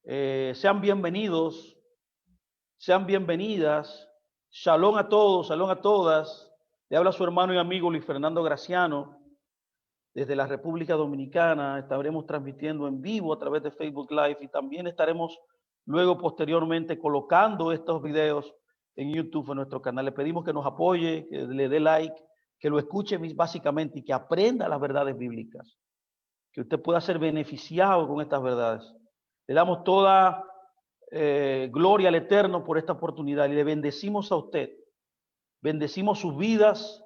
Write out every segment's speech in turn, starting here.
Sean bienvenidos, sean bienvenidas. Shalom a todos, shalom a todas. Le habla su hermano y amigo Luis Fernando Graciano desde la República Dominicana. Estaremos transmitiendo en vivo a través de Facebook Live y también estaremos luego posteriormente colocando estos videos en YouTube, en nuestro canal. Le pedimos que nos apoye, que le dé like, que lo escuche básicamente y que aprenda las verdades bíblicas, que usted pueda ser beneficiado con estas verdades. Le damos toda gloria al Eterno por esta oportunidad y le bendecimos a usted, bendecimos sus vidas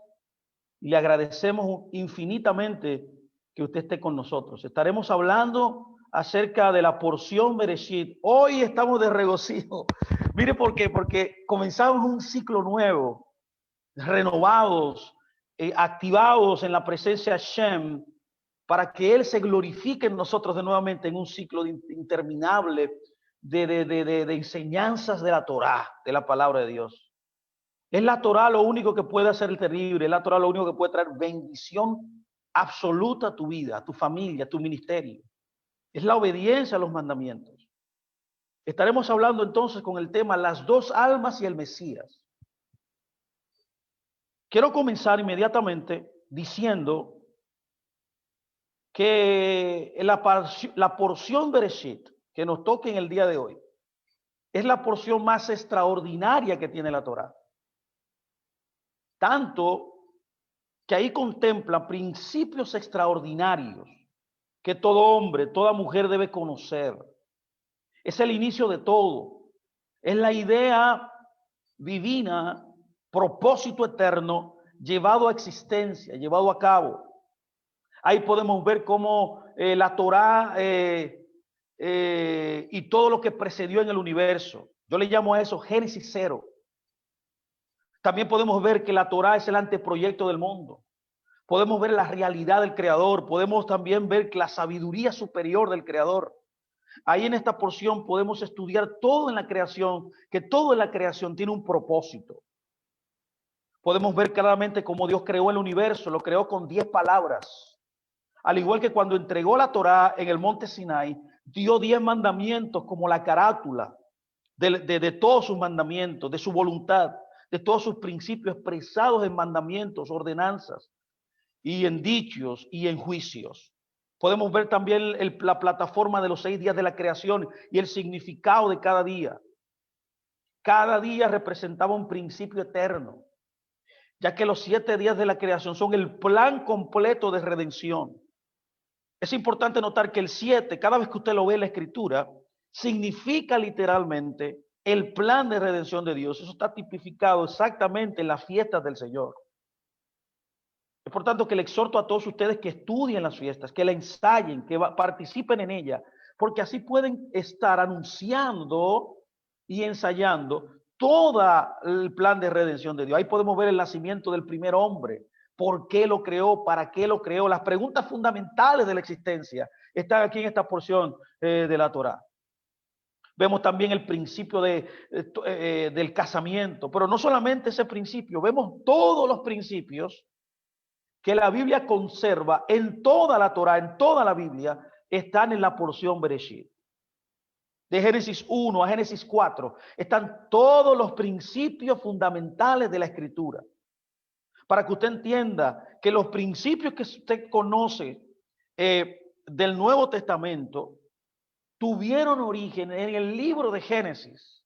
y le agradecemos infinitamente que usted esté con nosotros. Estaremos hablando acerca de la porción Bereshit. Hoy estamos de regocijo. Mire por qué, porque comenzamos un ciclo nuevo, renovados, activados en la presencia de Hashem, para que Él se glorifique en nosotros de nuevamente en un ciclo interminable de enseñanzas de la Torá, de la palabra de Dios. Es la Torá lo único que puede hacer el terrible, es la Torá lo único que puede traer bendición absoluta a tu vida, a tu familia, a tu ministerio. Es la obediencia a los mandamientos. Estaremos hablando entonces con el tema las dos almas y el Mesías. Quiero comenzar inmediatamente diciendo que la porción Bereshit que nos toca en el día de hoy es la porción más extraordinaria que tiene la Torá. Tanto que ahí contempla principios extraordinarios que todo hombre, toda mujer debe conocer. Es el inicio de todo. Es la idea divina, propósito eterno, llevado a existencia, llevado a cabo. Ahí podemos ver cómo la Torá y todo lo que precedió en el universo. Yo le llamo a eso Génesis 0. También podemos ver que la Torá es el anteproyecto del mundo. Podemos ver la realidad del Creador. Podemos también ver la sabiduría superior del Creador. Ahí en esta porción podemos estudiar todo en la creación, que todo en la creación tiene un propósito. Podemos ver claramente cómo Dios creó el universo, lo creó con 10 palabras. Al igual que cuando entregó la Torá en el monte Sinai, dio 10 mandamientos como la carátula de todos sus mandamientos, de su voluntad, de todos sus principios expresados en mandamientos, ordenanzas y en dichos y en juicios. Podemos ver también la plataforma de los 6 días de la creación y el significado de cada día. Cada día representaba un principio eterno, ya que los 7 días de la creación son el plan completo de redención. Es importante notar que el 7, cada vez que usted lo ve en la escritura, significa literalmente el plan de redención de Dios. Eso está tipificado exactamente en las fiestas del Señor. Es por tanto que le exhorto a todos ustedes que estudien las fiestas, que la ensayen, que participen en ella, porque así pueden estar anunciando y ensayando todo el plan de redención de Dios. Ahí podemos ver el nacimiento del primer hombre, por qué lo creó, para qué lo creó. Las preguntas fundamentales de la existencia están aquí en esta porción de la Torá. Vemos también el principio del casamiento, pero no solamente ese principio, vemos todos los principios que la Biblia conserva en toda la Torá, en toda la Biblia, están en la porción Bereshit. De Génesis 1 a Génesis 4 están todos los principios fundamentales de la Escritura. Para que usted entienda que los principios que usted conoce del Nuevo Testamento tuvieron origen en el libro de Génesis.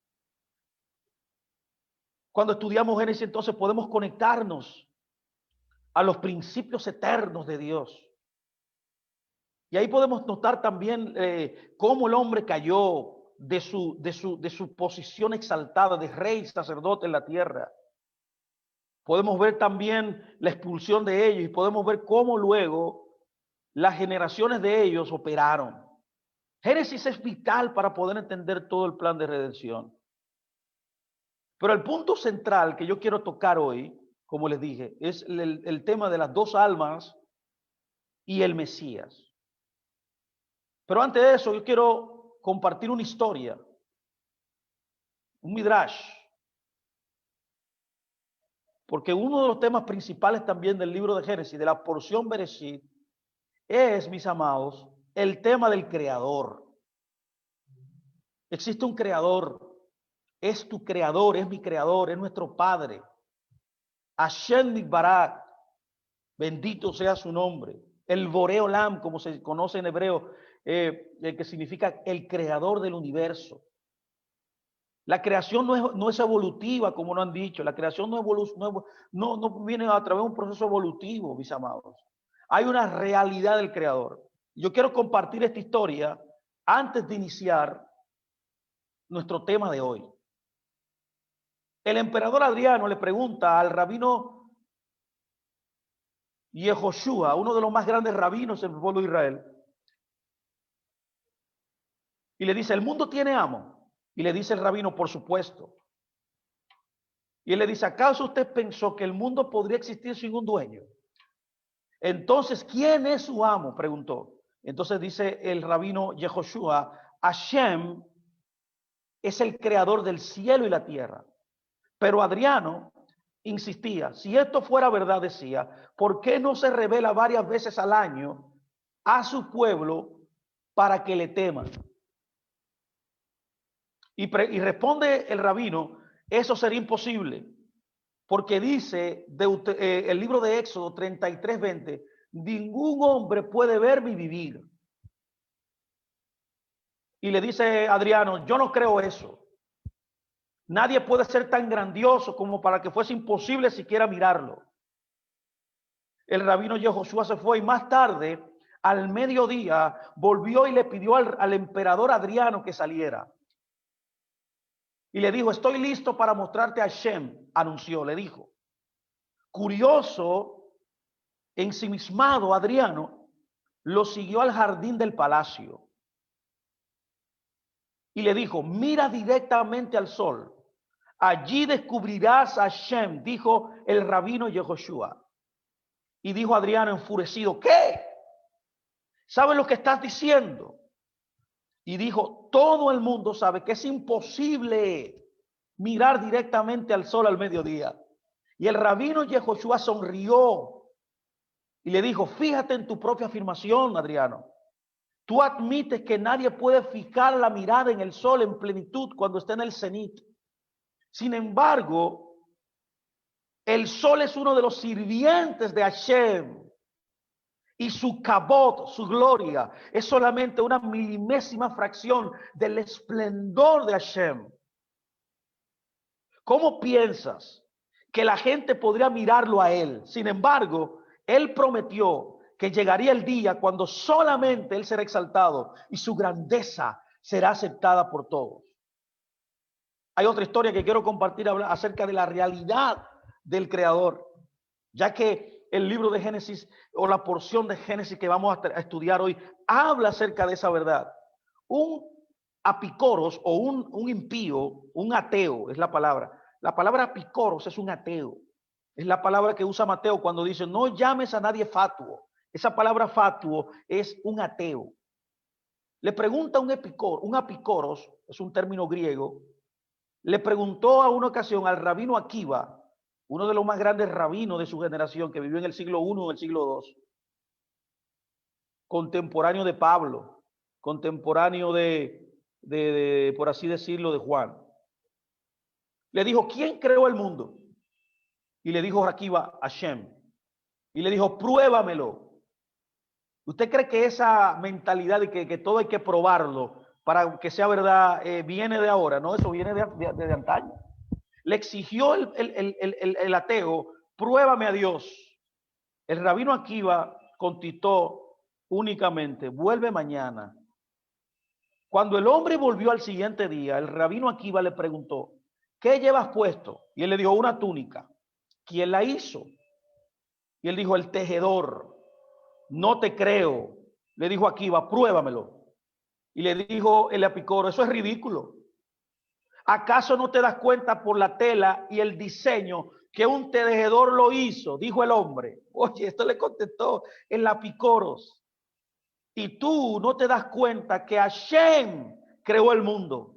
Cuando estudiamos Génesis, entonces podemos conectarnos a los principios eternos de Dios. Y ahí podemos notar también cómo el hombre cayó de su posición exaltada de rey, sacerdote en la tierra. Podemos ver también la expulsión de ellos y podemos ver cómo luego las generaciones de ellos operaron. Génesis es vital para poder entender todo el plan de redención. Pero el punto central que yo quiero tocar hoy, como les dije, es el tema de las dos almas y el Mesías. Pero antes de eso, yo quiero compartir una historia, un midrash, porque uno de los temas principales también del libro de Génesis, de la porción Bereshit, es, mis amados, el tema del Creador. Existe un creador. Es tu creador, es mi creador, es nuestro Padre. Hashem Yitbaraj, bendito sea su nombre. El Boré Olam, como se conoce en hebreo, que significa el creador del universo. La creación no es evolutiva, como nos han dicho. La creación no viene a través de un proceso evolutivo, mis amados. Hay una realidad del creador. Yo quiero compartir esta historia antes de iniciar nuestro tema de hoy. El emperador Adriano le pregunta al rabino Yehoshua, uno de los más grandes rabinos del pueblo de Israel, y le dice, ¿el mundo tiene amo? Y le dice el rabino, por supuesto. Y él le dice, ¿acaso usted pensó que el mundo podría existir sin un dueño? Entonces, ¿quién es su amo? Preguntó. Entonces dice el rabino Yehoshua, Hashem es el creador del cielo y la tierra. Pero Adriano insistía, si esto fuera verdad, decía, ¿por qué no se revela varias veces al año a su pueblo para que le teman? Y responde el rabino, eso sería imposible, porque dice el libro de Éxodo 33:20, ningún hombre puede verme y vivir. Y le dice Adriano, yo no creo eso. Nadie puede ser tan grandioso como para que fuese imposible siquiera mirarlo. El rabino Yehoshua se fue y más tarde, al mediodía, volvió y le pidió al emperador Adriano que saliera. Y le dijo, estoy listo para mostrarte a Hashem, anunció, le dijo. Curioso, ensimismado, Adriano lo siguió al jardín del palacio. Y le dijo, mira directamente al sol. Allí descubrirás a Hashem, dijo el rabino Yehoshua. Y dijo Adriano enfurecido, ¿qué? ¿Sabes lo que estás diciendo? Y dijo, todo el mundo sabe que es imposible mirar directamente al sol al mediodía. Y el rabino Yehoshua sonrió y le dijo, fíjate en tu propia afirmación, Adriano. Tú admites que nadie puede fijar la mirada en el sol en plenitud cuando está en el cenit. Sin embargo, el sol es uno de los sirvientes de Hashem. Y su kabod, su gloria, es solamente una milimésima fracción del esplendor de Hashem. ¿Cómo piensas que la gente podría mirarlo a él? Sin embargo, él prometió que llegaría el día cuando solamente él será exaltado y su grandeza será aceptada por todos. Hay otra historia que quiero compartir acerca de la realidad del Creador, ya que el libro de Génesis o la porción de Génesis que vamos a estudiar hoy habla acerca de esa verdad. Un apicoros o un impío, un ateo es la palabra. La palabra apicoros es un ateo. Es la palabra que usa Mateo cuando dice no llames a nadie fatuo. Esa palabra fatuo es un ateo. Le pregunta un apicoros, es un término griego, le preguntó a una ocasión al rabino Akiva, uno de los más grandes rabinos de su generación, que vivió en el siglo I o el siglo II, contemporáneo de Pablo, contemporáneo de, por así decirlo, de Juan. Le dijo, ¿quién creó el mundo? Y le dijo Akiva, Hashem. Y le dijo, pruébamelo. ¿Usted cree que esa mentalidad de que todo hay que probarlo para que sea verdad viene de ahora? No, eso viene de antaño. Le exigió el ateo, pruébame a Dios. El rabino Akiva contestó únicamente, vuelve mañana. Cuando el hombre volvió al siguiente día, el rabino Akiva le preguntó, ¿qué llevas puesto? Y él le dijo, una túnica. ¿Quién la hizo? Y él dijo, el tejedor. No te creo. Le dijo Akiva, pruébamelo. Y le dijo el apicoro, eso es ridículo. ¿Acaso no te das cuenta por la tela y el diseño que un tejedor lo hizo? Dijo el hombre. Oye, esto le contestó el apicoros. Y tú no te das cuenta que Hashem creó el mundo.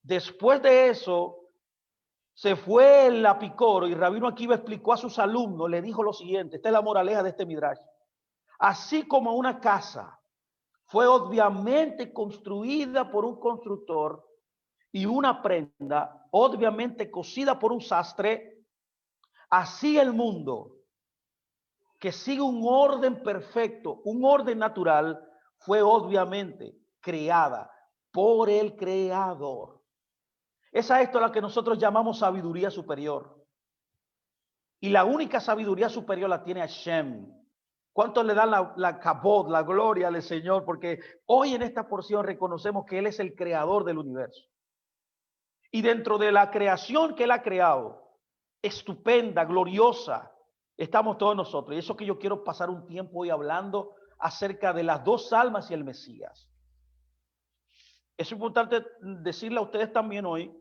Después de eso, se fue el apicoro y Rabino Akiva explicó a sus alumnos, le dijo lo siguiente, esta es la moraleja de este midrash. Así como una casa fue obviamente construida por un constructor, y una prenda, obviamente cosida por un sastre, así el mundo, que sigue un orden perfecto, un orden natural, fue obviamente creada por el Creador. Es a esto la que nosotros llamamos sabiduría superior. Y la única sabiduría superior la tiene Hashem. ¿Cuántos le dan la kabod, la gloria al Señor? Porque hoy en esta porción reconocemos que Él es el creador del universo. Y dentro de la creación que Él ha creado, estupenda, gloriosa, estamos todos nosotros. Y eso que yo quiero pasar un tiempo hoy hablando acerca de las dos almas y el Mesías. Es importante decirle a ustedes también hoy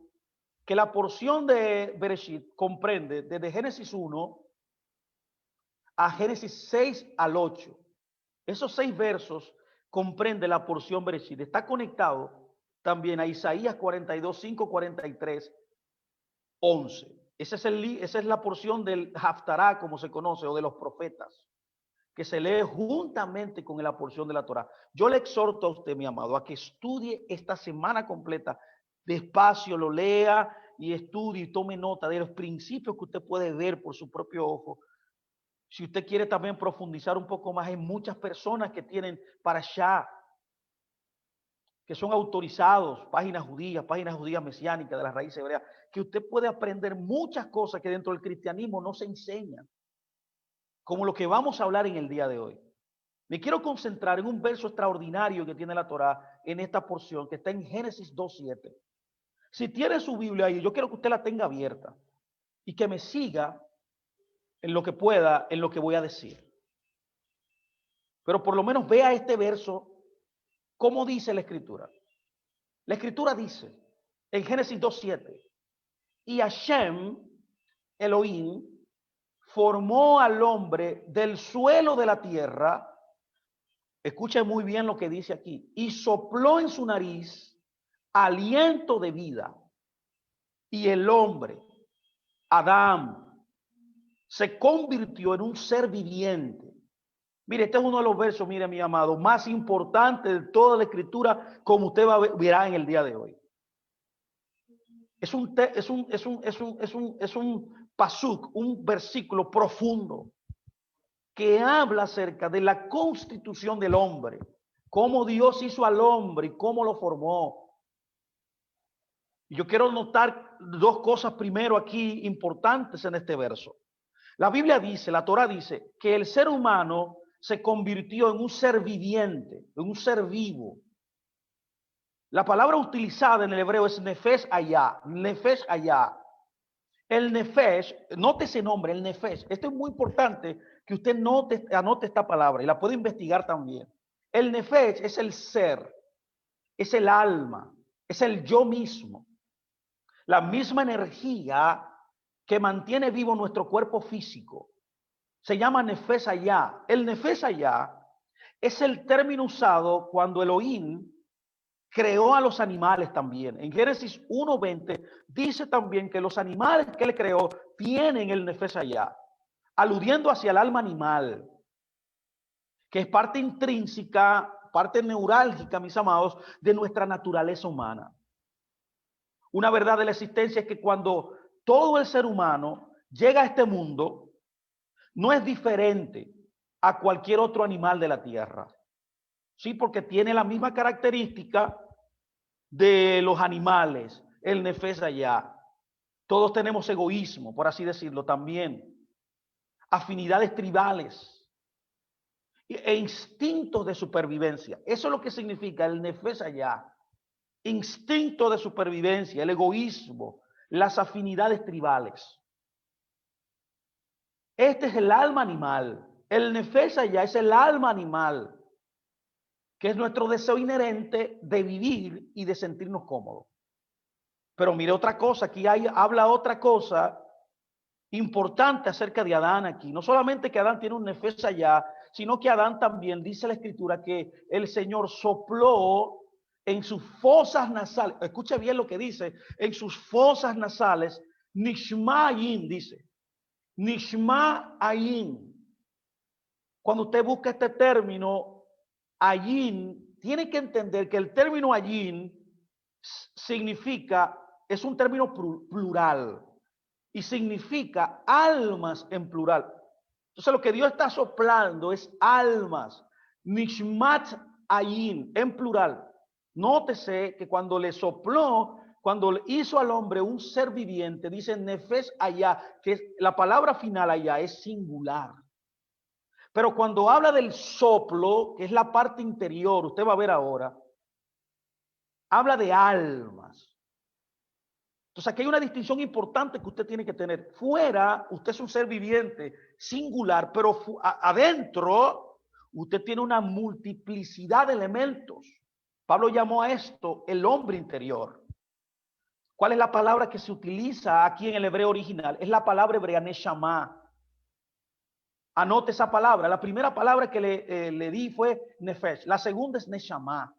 que la porción de Bereshit comprende desde Génesis 1 a Génesis 6 al 8. Esos 6 versos comprende la porción Bereshit. Está conectado también a Isaías 42, 5, 43, 11. Esa es la porción del Haftará, como se conoce, o de los profetas, que se lee juntamente con la porción de la Torá. Yo le exhorto a usted, mi amado, a que estudie esta semana completa, despacio, lo lea y estudie y tome nota de los principios que usted puede ver por su propio ojo. Si usted quiere también profundizar un poco más, hay muchas personas que tienen parashá, que son autorizados, páginas judías mesiánicas de las raíces hebreas, que usted puede aprender muchas cosas que dentro del cristianismo no se enseñan, como lo que vamos a hablar en el día de hoy. Me quiero concentrar en un verso extraordinario que tiene la Torá en esta porción, que está en Génesis 2:7. Si tiene su Biblia ahí, yo quiero que usted la tenga abierta y que me siga en lo que pueda, en lo que voy a decir. Pero por lo menos vea este verso, cómo dice la Escritura. La Escritura dice en Génesis 2:7, y Hashem, Elohim, formó al hombre del suelo de la tierra. Escuche muy bien lo que dice aquí. Y sopló en su nariz aliento de vida. Y el hombre, Adán, se convirtió en un ser viviente. Mire, este es uno de los versos, mire, mi amado, más importantes de toda la Escritura, como usted verá en el día de hoy. Es un pasuk, un versículo profundo que habla acerca de la constitución del hombre, cómo Dios hizo al hombre y cómo lo formó. Y yo quiero notar dos cosas primero aquí importantes en este verso. La Biblia dice, la Torá dice, que el ser humano se convirtió en un ser viviente, en un ser vivo. La palabra utilizada en el hebreo es nefesh hayá, nefesh hayá. El nefesh, note ese nombre, el nefesh. Esto es muy importante que usted anote esta palabra y la puede investigar también. El nefesh es el ser, es el alma, es el yo mismo. La misma energía que mantiene vivo nuestro cuerpo físico. Se llama nefesh hayá. El nefesh hayá es el término usado cuando Elohim creó a los animales también. En Génesis 1:20 dice también que los animales que él creó tienen el nefesh hayá, aludiendo hacia el alma animal, que es parte intrínseca, parte neurálgica, mis amados, de nuestra naturaleza humana. Una verdad de la existencia es que cuando todo el ser humano llega a este mundo, no es diferente a cualquier otro animal de la tierra. Sí, porque tiene la misma característica de los animales, el nefesh hayá. Todos tenemos egoísmo, por así decirlo, también. Afinidades tribales e instintos de supervivencia. Eso es lo que significa el nefesh hayá. Instinto de supervivencia, el egoísmo, las afinidades tribales. Este es el alma animal. El nefesh hayá es el alma animal, que es nuestro deseo inherente de vivir y de sentirnos cómodos. Pero mire otra cosa, aquí habla otra cosa importante acerca de Adán aquí. No solamente que Adán tiene un nefesh hayá, sino que Adán también, dice la Escritura, que el Señor sopló en sus fosas nasales. Escuche bien lo que dice, en sus fosas nasales, nishma ayin, dice. Nishma ayin. Cuando usted busca este término, ayin, tiene que entender que el término ayin significa, es un término plural y significa almas en plural. Entonces lo que Dios está soplando es almas, nishmat ayin, en plural. Nótese que cuando le sopló, cuando le hizo al hombre un ser viviente, dice nefesh allá, que la palabra final allá es singular. Pero cuando habla del soplo, que es la parte interior, usted va a ver ahora, habla de almas. Entonces aquí hay una distinción importante que usted tiene que tener. Fuera, usted es un ser viviente, singular, pero adentro, usted tiene una multiplicidad de elementos. Pablo llamó a esto el hombre interior. ¿Cuál es la palabra que se utiliza aquí en el hebreo original? Es la palabra hebrea neshama. Anote esa palabra. La primera palabra que le di fue nefesh. La segunda es neshama.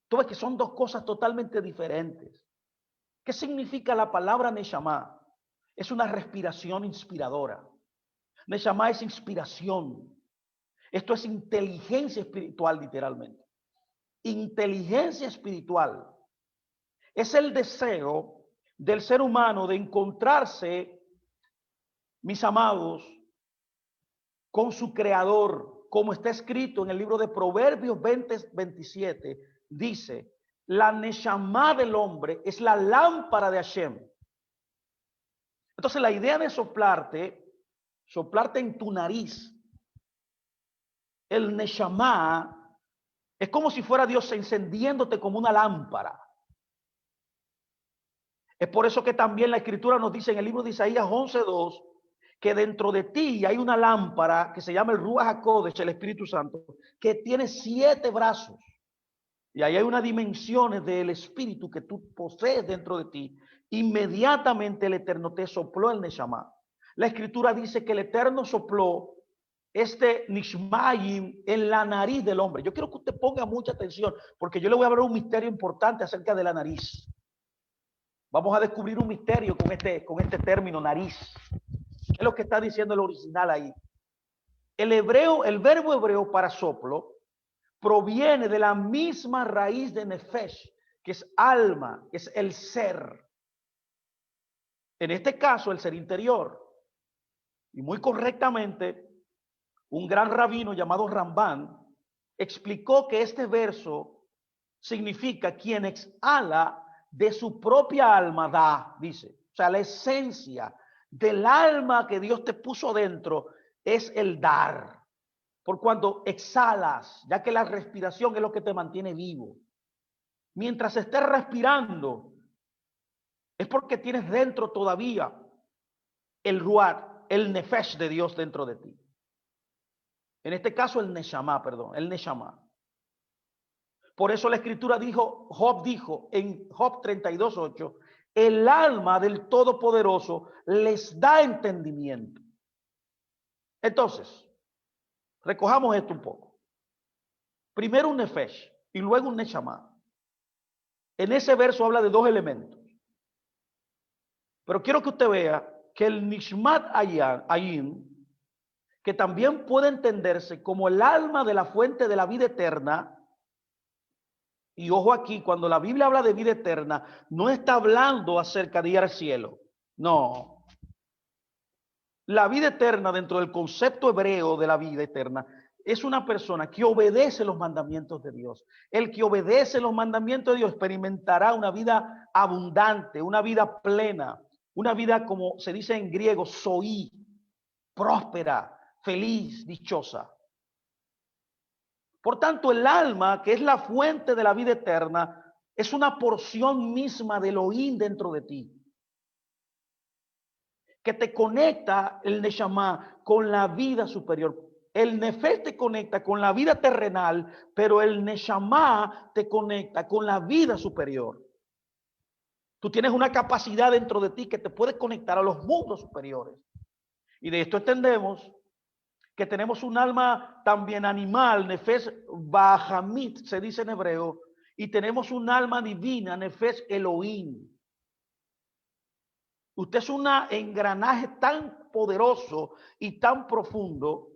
Tú ves que son dos cosas totalmente diferentes. ¿Qué significa la palabra neshama? Es una respiración inspiradora. Neshama es inspiración. Esto es inteligencia espiritual, literalmente. Inteligencia espiritual es el deseo del ser humano de encontrarse, mis amados, con su creador, como está escrito en el libro de Proverbios 20:27, dice, la neshama del hombre es la lámpara de Hashem. Entonces la idea de soplarte en tu nariz, el neshama, es como si fuera Dios encendiéndote como una lámpara. Es por eso que también la escritura nos dice en el libro de Isaías 11:2 que dentro de ti hay una lámpara que se llama el Ruach HaKodesh, el Espíritu Santo, que tiene 7 brazos. Y ahí hay unas dimensiones del Espíritu que tú posees dentro de ti. Inmediatamente el Eterno te sopló el Neshama. La escritura dice que el Eterno sopló este Nishmayim en la nariz del hombre. Yo quiero que usted ponga mucha atención, porque yo le voy a hablar un misterio importante acerca de la nariz. Vamos a descubrir un misterio con este término nariz. ¿Qué es lo que está diciendo el original ahí? El verbo hebreo para soplo, proviene de la misma raíz de nefesh, que es alma, que es el ser. En este caso, el ser interior. Y muy correctamente, un gran rabino llamado Rambán explicó que este verso significa quien exhala de su propia alma da, dice. O sea, la esencia del alma que Dios te puso dentro es el dar. Por cuando exhalas, ya que la respiración es lo que te mantiene vivo. Mientras estés respirando, es porque tienes dentro todavía el ruach, el nefesh de Dios dentro de ti. En este caso el neshama, el neshama. Por eso la escritura Job dijo en Job 32:8, el alma del Todopoderoso les da entendimiento. Entonces, recojamos esto un poco. Primero un nefesh y luego un neshama. En ese verso habla de 2 elementos. Pero quiero que usted vea que el nishmat ayin, que también puede entenderse como el alma de la fuente de la vida eterna, y ojo aquí, cuando la Biblia habla de vida eterna, no está hablando acerca de ir al cielo. No. La vida eterna dentro del concepto hebreo de la vida eterna es una persona que obedece los mandamientos de Dios. El que obedece los mandamientos de Dios experimentará una vida abundante, una vida plena, una vida, como se dice en griego, zoí, próspera, feliz, dichosa. Por tanto, el alma, que es la fuente de la vida eterna, es una porción misma del Elohim dentro de ti, que te conecta el Neshama con la vida superior. El Nefesh te conecta con la vida terrenal, pero el Neshama te conecta con la vida superior. Tú tienes una capacidad dentro de ti que te puede conectar a los mundos superiores. Y de esto entendemos que tenemos un alma también animal, Nefesh Bahamit, se dice en hebreo, y tenemos un alma divina, Nefesh Elohim. Usted es un engranaje tan poderoso y tan profundo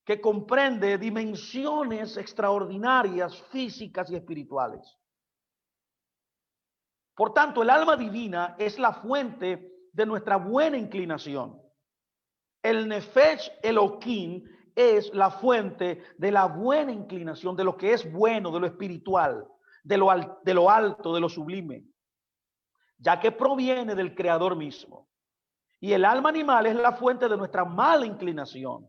que comprende dimensiones extraordinarias, físicas y espirituales. Por tanto, el alma divina es la fuente de nuestra buena inclinación. El Nefesh Elohim es la fuente de la buena inclinación, de lo que es bueno, de lo espiritual, de lo alto, de lo sublime, ya que proviene del Creador mismo. Y el alma animal es la fuente de nuestra mala inclinación.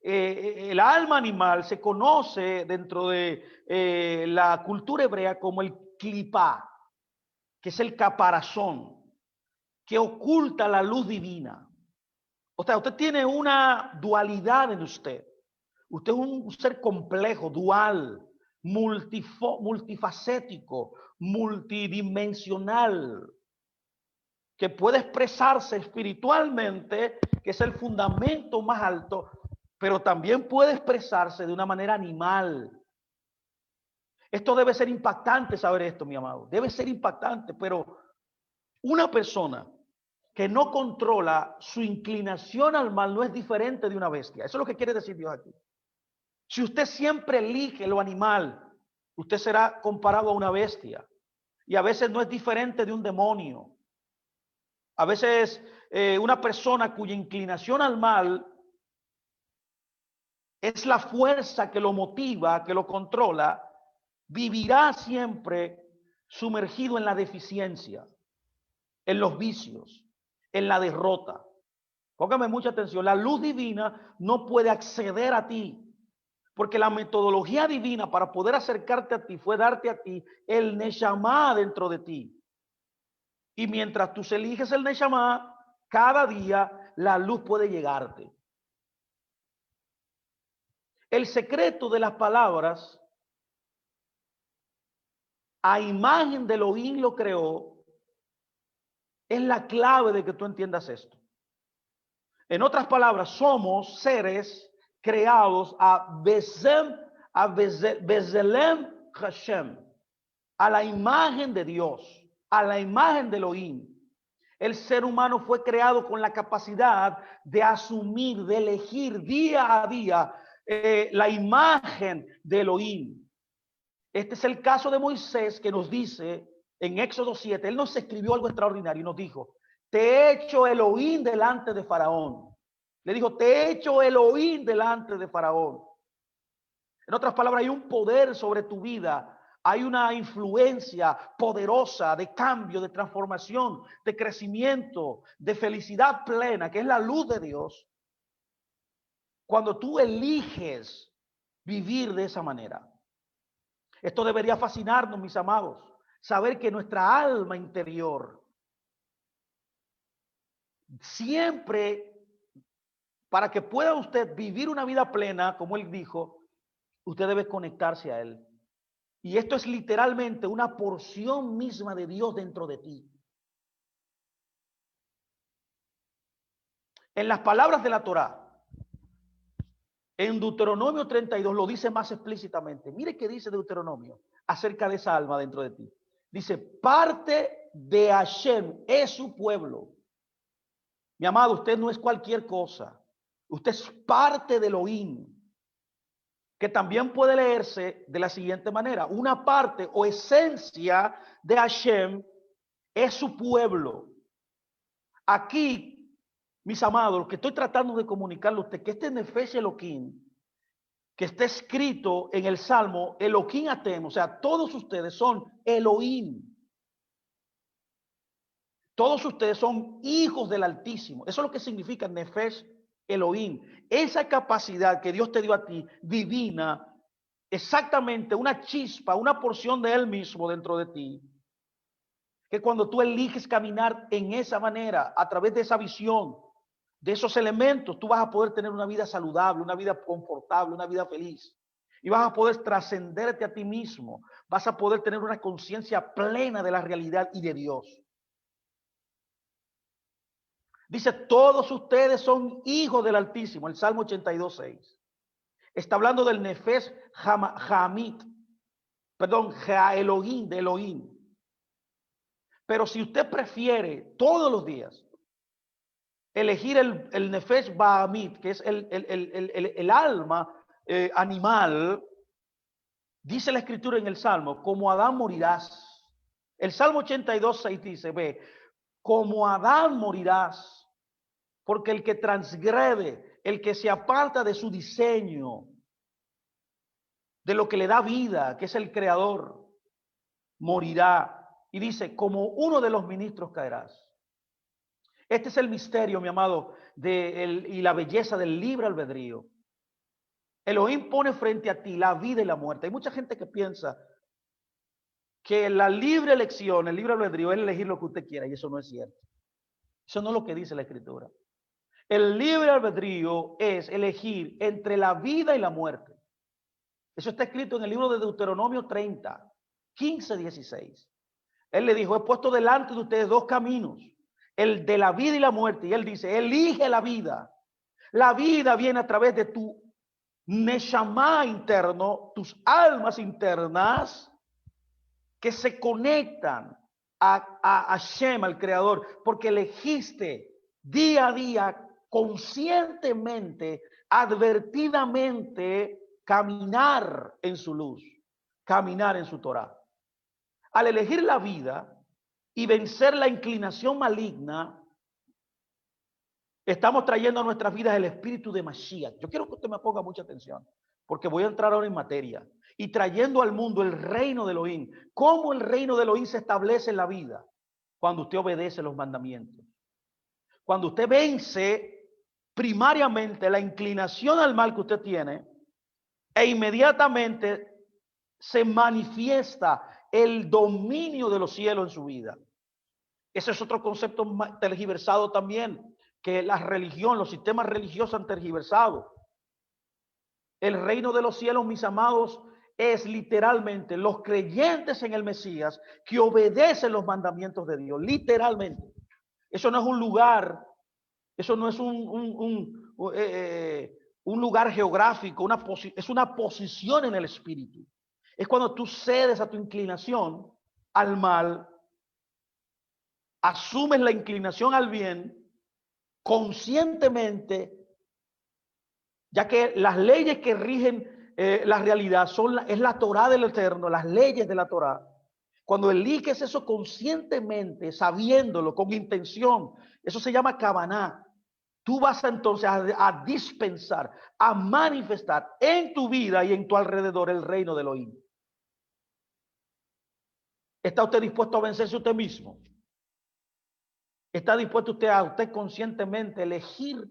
El alma animal se conoce dentro de la cultura hebrea como el clipá, que es el caparazón, que oculta la luz divina. O sea, usted tiene una dualidad en usted. Usted es un ser complejo, dual, multifacético, multidimensional, que puede expresarse espiritualmente, que es el fundamento más alto, pero también puede expresarse de una manera animal. Esto debe ser impactante saber esto, mi amado. Debe ser impactante, pero una persona que no controla su inclinación al mal no es diferente de una bestia. Eso es lo que quiere decir Dios aquí. Si usted siempre elige lo animal, usted será comparado a una bestia. Y a veces no es diferente de un demonio. A veces una persona cuya inclinación al mal es la fuerza que lo motiva, que lo controla, vivirá siempre sumergido en la deficiencia, en los vicios, en la derrota. Póngame mucha atención, la luz divina no puede acceder a ti, porque la metodología divina para poder acercarte a ti fue darte a ti el Neshama dentro de ti. Y mientras tú eliges el Neshama, cada día la luz puede llegarte. El secreto de las palabras, a imagen de Elohim lo creó, es la clave de que tú entiendas esto. En otras palabras, somos seres creados a Bezelem Hashem, a la imagen de Dios, a la imagen de Elohim. El ser humano fue creado con la capacidad de asumir, de elegir día a día la imagen de Elohim. Este es el caso de Moisés, que nos dice en Éxodo 7, él nos escribió algo extraordinario y nos dijo: te he hecho Elohim delante de Faraón. Le dijo: te he hecho Elohim delante de Faraón. En otras palabras, hay un poder sobre tu vida. Hay una influencia poderosa de cambio, de transformación, de crecimiento, de felicidad plena, que es la luz de Dios. Cuando tú eliges vivir de esa manera. Esto debería fascinarnos, mis amados. Saber que nuestra alma interior siempre, para que pueda usted vivir una vida plena, como él dijo, usted debe conectarse a él. Y esto es literalmente una porción misma de Dios dentro de ti. En las palabras de la Torá, en Deuteronomio 32 lo dice más explícitamente. Mire qué dice Deuteronomio acerca de esa alma dentro de ti. Dice: parte de Hashem es su pueblo. Mi amado, usted no es cualquier cosa. Usted es parte de Elohim, que también puede leerse de la siguiente manera: una parte o esencia de Hashem es su pueblo. Aquí, mis amados, lo que estoy tratando de comunicarle a usted, que este Nefesh Elohim, que está escrito en el Salmo, Elohim Atem, o sea, todos ustedes son Elohim. Todos ustedes son hijos del Altísimo. Eso es lo que significa Nefesh Elohim. Esa capacidad que Dios te dio a ti, divina, exactamente una chispa, una porción de Él mismo dentro de ti, que cuando tú eliges caminar en esa manera, a través de esa visión, de esos elementos, tú vas a poder tener una vida saludable, una vida confortable, una vida feliz. Y vas a poder trascenderte a ti mismo. Vas a poder tener una conciencia plena de la realidad y de Dios. Dice: todos ustedes son hijos del Altísimo. El Salmo 82:6. Está hablando del Nefesh Hamit. Perdón, Elohim, de Elohim. Pero si usted prefiere todos los días elegir el Nefesh Bahamit, que es el alma animal, dice la Escritura en el Salmo: como Adán morirás. El Salmo 82:6 dice, ve, como Adán morirás, porque el que transgrede, el que se aparta de su diseño, de lo que le da vida, que es el Creador, morirá. Y dice, como uno de los ministros caerás. Este es el misterio, mi amado, y la belleza del libre albedrío. Elohim pone frente a ti la vida y la muerte. Hay mucha gente que piensa que la libre elección, el libre albedrío, es elegir lo que usted quiera, y eso no es cierto. Eso no es lo que dice la Escritura. El libre albedrío es elegir entre la vida y la muerte. Eso está escrito en el libro de Deuteronomio 30, 15, 16. Él le dijo, he puesto delante de ustedes dos caminos, el de la vida y la muerte. Y él dice, elige la vida. La vida viene a través de tu neshama interno, tus almas internas, que se conectan a Hashem, al Creador, porque elegiste día a día, conscientemente, advertidamente, caminar en su luz, caminar en su Torah. Al elegir la vida y vencer la inclinación maligna, estamos trayendo a nuestras vidas el espíritu de Mashiach. Yo quiero que usted me ponga mucha atención, porque voy a entrar ahora en materia. Y trayendo al mundo el reino de Elohim. ¿Cómo el reino de Elohim se establece en la vida? Cuando usted obedece los mandamientos. Cuando usted vence primariamente la inclinación al mal que usted tiene, e inmediatamente se manifiesta el dominio de los cielos en su vida. Ese es otro concepto tergiversado también, que la religión, los sistemas religiosos han tergiversado. El reino de los cielos, mis amados, es literalmente los creyentes en el Mesías que obedecen los mandamientos de Dios, literalmente. Eso no es un lugar, eso no es un lugar geográfico, es una posición en el espíritu. Es cuando tú cedes a tu inclinación al mal, asumes la inclinación al bien conscientemente, ya que las leyes que rigen la realidad es la Torah del Eterno, las leyes de la Torah. Cuando eliges eso conscientemente, sabiéndolo, con intención, eso se llama Kavaná. Tú vas entonces a dispensar, a manifestar en tu vida y en tu alrededor el reino de Elohim. ¿Está usted dispuesto a vencerse usted mismo? ¿Está dispuesto usted a conscientemente elegir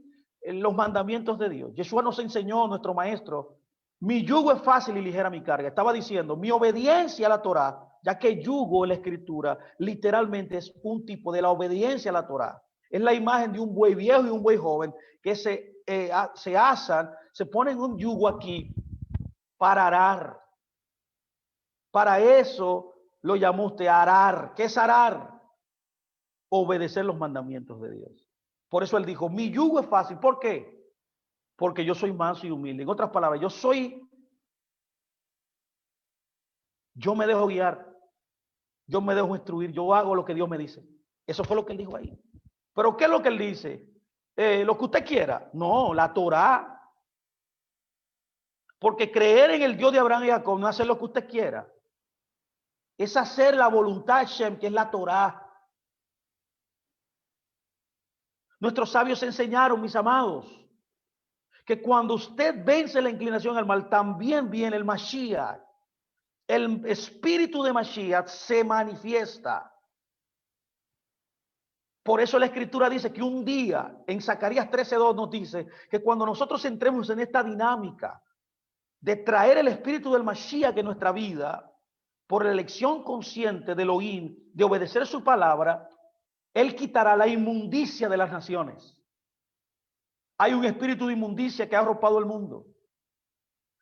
los mandamientos de Dios? Yeshua nos enseñó, nuestro maestro, mi yugo es fácil y ligera mi carga. Estaba diciendo, mi obediencia a la Torah, ya que yugo en la escritura literalmente es un tipo de la obediencia a la Torah. Es la imagen de un buey viejo y un buey joven que se asan, se ponen un yugo aquí para arar. Para eso lo llamó usted arar. ¿Qué es arar? Obedecer los mandamientos de Dios. Por eso él dijo, mi yugo es fácil. ¿Por qué? Porque yo soy manso y humilde. En otras palabras, yo me dejo guiar, yo me dejo instruir, yo hago lo que Dios me dice. Eso fue lo que él dijo ahí. Pero ¿qué es lo que él dice? Lo que usted quiera. No, la Torah. Porque creer en el Dios de Abraham y Jacob no es hacer lo que usted quiera. Es hacer la voluntad de Shem, que es la Torah. Nuestros sabios enseñaron, mis amados, que cuando usted vence la inclinación al mal, también viene el Mashiach. El espíritu de Mashiach se manifiesta. Por eso la escritura dice que un día, en Zacarías 13:2 nos dice que cuando nosotros entremos en esta dinámica de traer el espíritu del Mashiach en nuestra vida, por la elección consciente de Elohim, de obedecer su palabra, él quitará la inmundicia de las naciones. Hay un espíritu de inmundicia que ha arropado el mundo.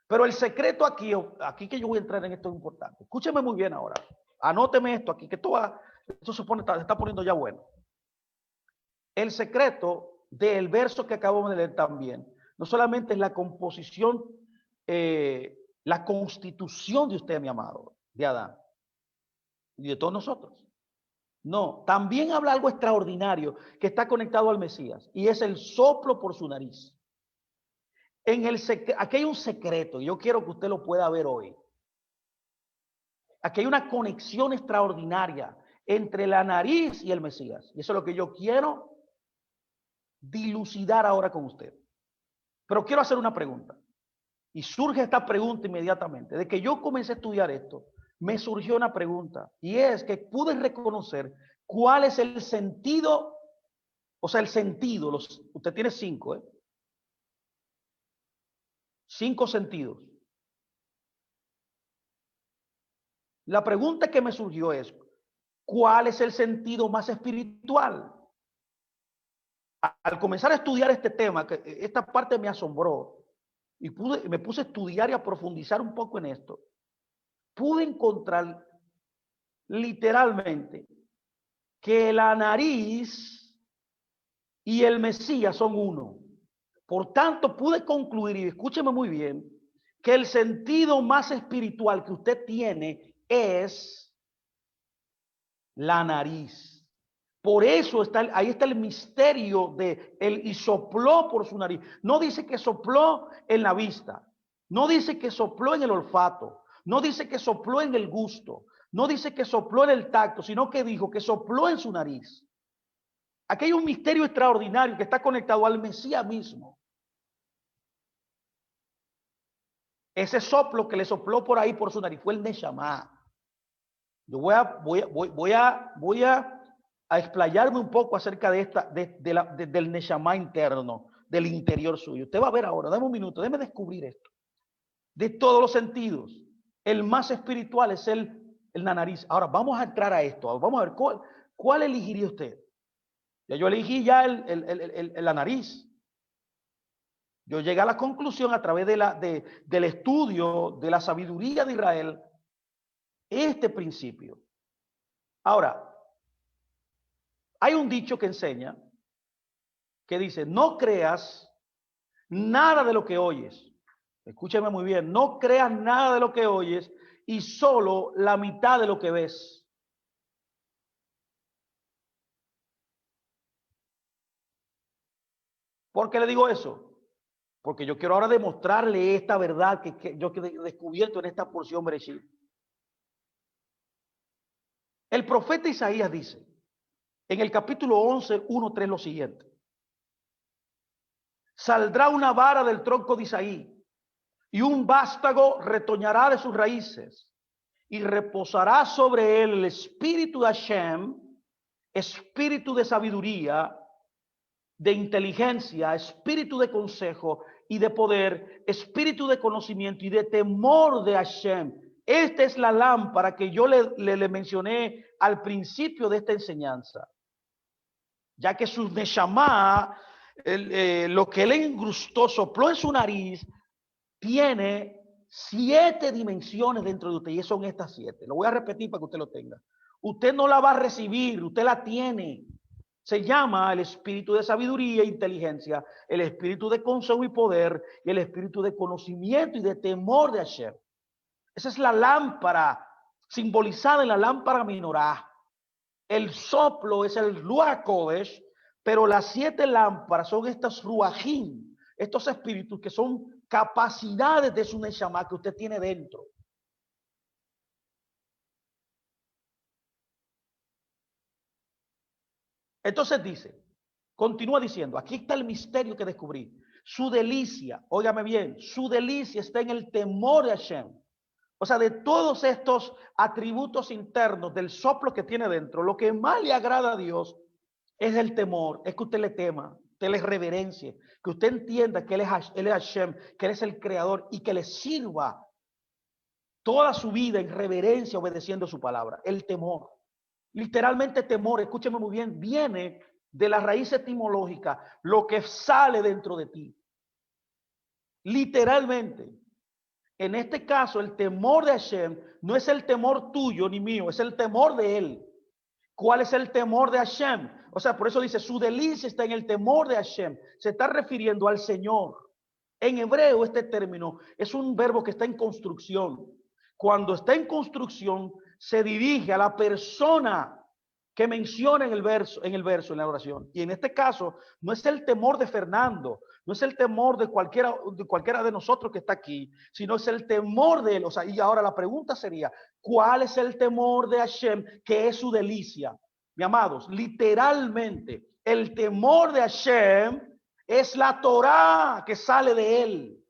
Pero el secreto aquí que yo voy a entrar en esto es importante. Escúcheme muy bien ahora. Anóteme esto aquí, que esto se está poniendo ya bueno. El secreto del verso que acabamos de leer también, no solamente es la composición, la constitución de usted, mi amado, de Adán, y de todos nosotros. No, también habla algo extraordinario que está conectado al Mesías, y es el soplo por su nariz. Aquí hay un secreto, y yo quiero que usted lo pueda ver hoy. Aquí hay una conexión extraordinaria entre la nariz y el Mesías. Y eso es lo que yo quiero dilucidar ahora con usted. Pero quiero hacer una pregunta. Y surge esta pregunta inmediatamente. De que yo comencé a estudiar esto, me surgió una pregunta. Y es que pude reconocer cuál es el sentido, o sea, el sentido. Usted tiene 5, 5 sentidos. La pregunta que me surgió es, ¿cuál es el sentido más espiritual? Al comenzar a estudiar este tema, que esta parte me asombró, y me puse a estudiar y a profundizar un poco en esto, pude encontrar literalmente que la nariz y el Mesías son uno. Por tanto, pude concluir, y escúcheme muy bien, que el sentido más espiritual que usted tiene es la nariz. Por eso ahí está el misterio de él, y sopló por su nariz. No dice que sopló en la vista, no dice que sopló en el olfato, no dice que sopló en el gusto, no dice que sopló en el tacto, sino que dijo que sopló en su nariz. Aquí hay un misterio extraordinario que está conectado al Mesías mismo. Ese soplo que le sopló por ahí por su nariz fue el Neshama. Yo voy a explayarme un poco acerca del Neshama interno, del interior suyo. Usted va a ver ahora, dame un minuto, déjeme descubrir esto. De todos los sentidos, el más espiritual es la nariz. Ahora vamos a entrar a esto, vamos a ver cuál elegiría usted. Ya yo elegí ya la nariz. Yo llegué a la conclusión a través del estudio de la sabiduría de Israel, este principio. Ahora, hay un dicho que enseña, que dice, no creas nada de lo que oyes. Escúchame muy bien, no creas nada de lo que oyes y solo la mitad de lo que ves. ¿Por qué le digo eso? Porque yo quiero ahora demostrarle esta verdad que yo he descubierto en esta porción Bereshit. El profeta Isaías dice, en el capítulo 11, 1, 3, lo siguiente. Saldrá una vara del tronco de Isaí, y un vástago retoñará de sus raíces, y reposará sobre él el espíritu de Hashem, espíritu de sabiduría, de inteligencia, espíritu de consejo y de poder, espíritu de conocimiento y de temor de Hashem. Esta es la lámpara que yo le mencioné al principio de esta enseñanza, ya que su Neshama, lo que él incrustó, sopló en su nariz, tiene 7 dimensiones dentro de usted, y son estas 7. Lo voy a repetir para que usted lo tenga. Usted no la va a recibir, usted la tiene. Se llama el espíritu de sabiduría e inteligencia, el espíritu de consejo y poder, y el espíritu de conocimiento y de temor de Hashem. Esa es la lámpara simbolizada en la lámpara menorá. El soplo es el Ruach Kodesh, pero las 7 lámparas son estos ruajim, estos espíritus que son capacidades de su Neshama que usted tiene dentro. Entonces dice, continúa diciendo, aquí está el misterio que descubrí. Su delicia, óigame bien, su delicia está en el temor de Hashem. O sea, de todos estos atributos internos del soplo que tiene dentro, lo que más le agrada a Dios es el temor, es que usted le tema, usted le reverencie, que usted entienda que él es Hashem, que Él es el creador y que le sirva toda su vida en reverencia, obedeciendo su palabra. El temor, literalmente temor, escúcheme muy bien, viene de la raíz etimológica, lo que sale dentro de ti. Literalmente. En este caso, el temor de Hashem no es el temor tuyo ni mío, es el temor de Él. ¿Cuál es el temor de Hashem? O sea, por eso dice, su delicia está en el temor de Hashem. Se está refiriendo al Señor. En hebreo, este término es un verbo que está en construcción. Cuando está en construcción, se dirige a la persona que menciona en la oración. Y en este caso, no es el temor de Fernando, no es el temor de cualquiera de nosotros que está aquí, sino es el temor de él. O sea, y ahora la pregunta sería, ¿cuál es el temor de Hashem, que es su delicia? Mi amados, literalmente, el temor de Hashem es la Torá que sale de él.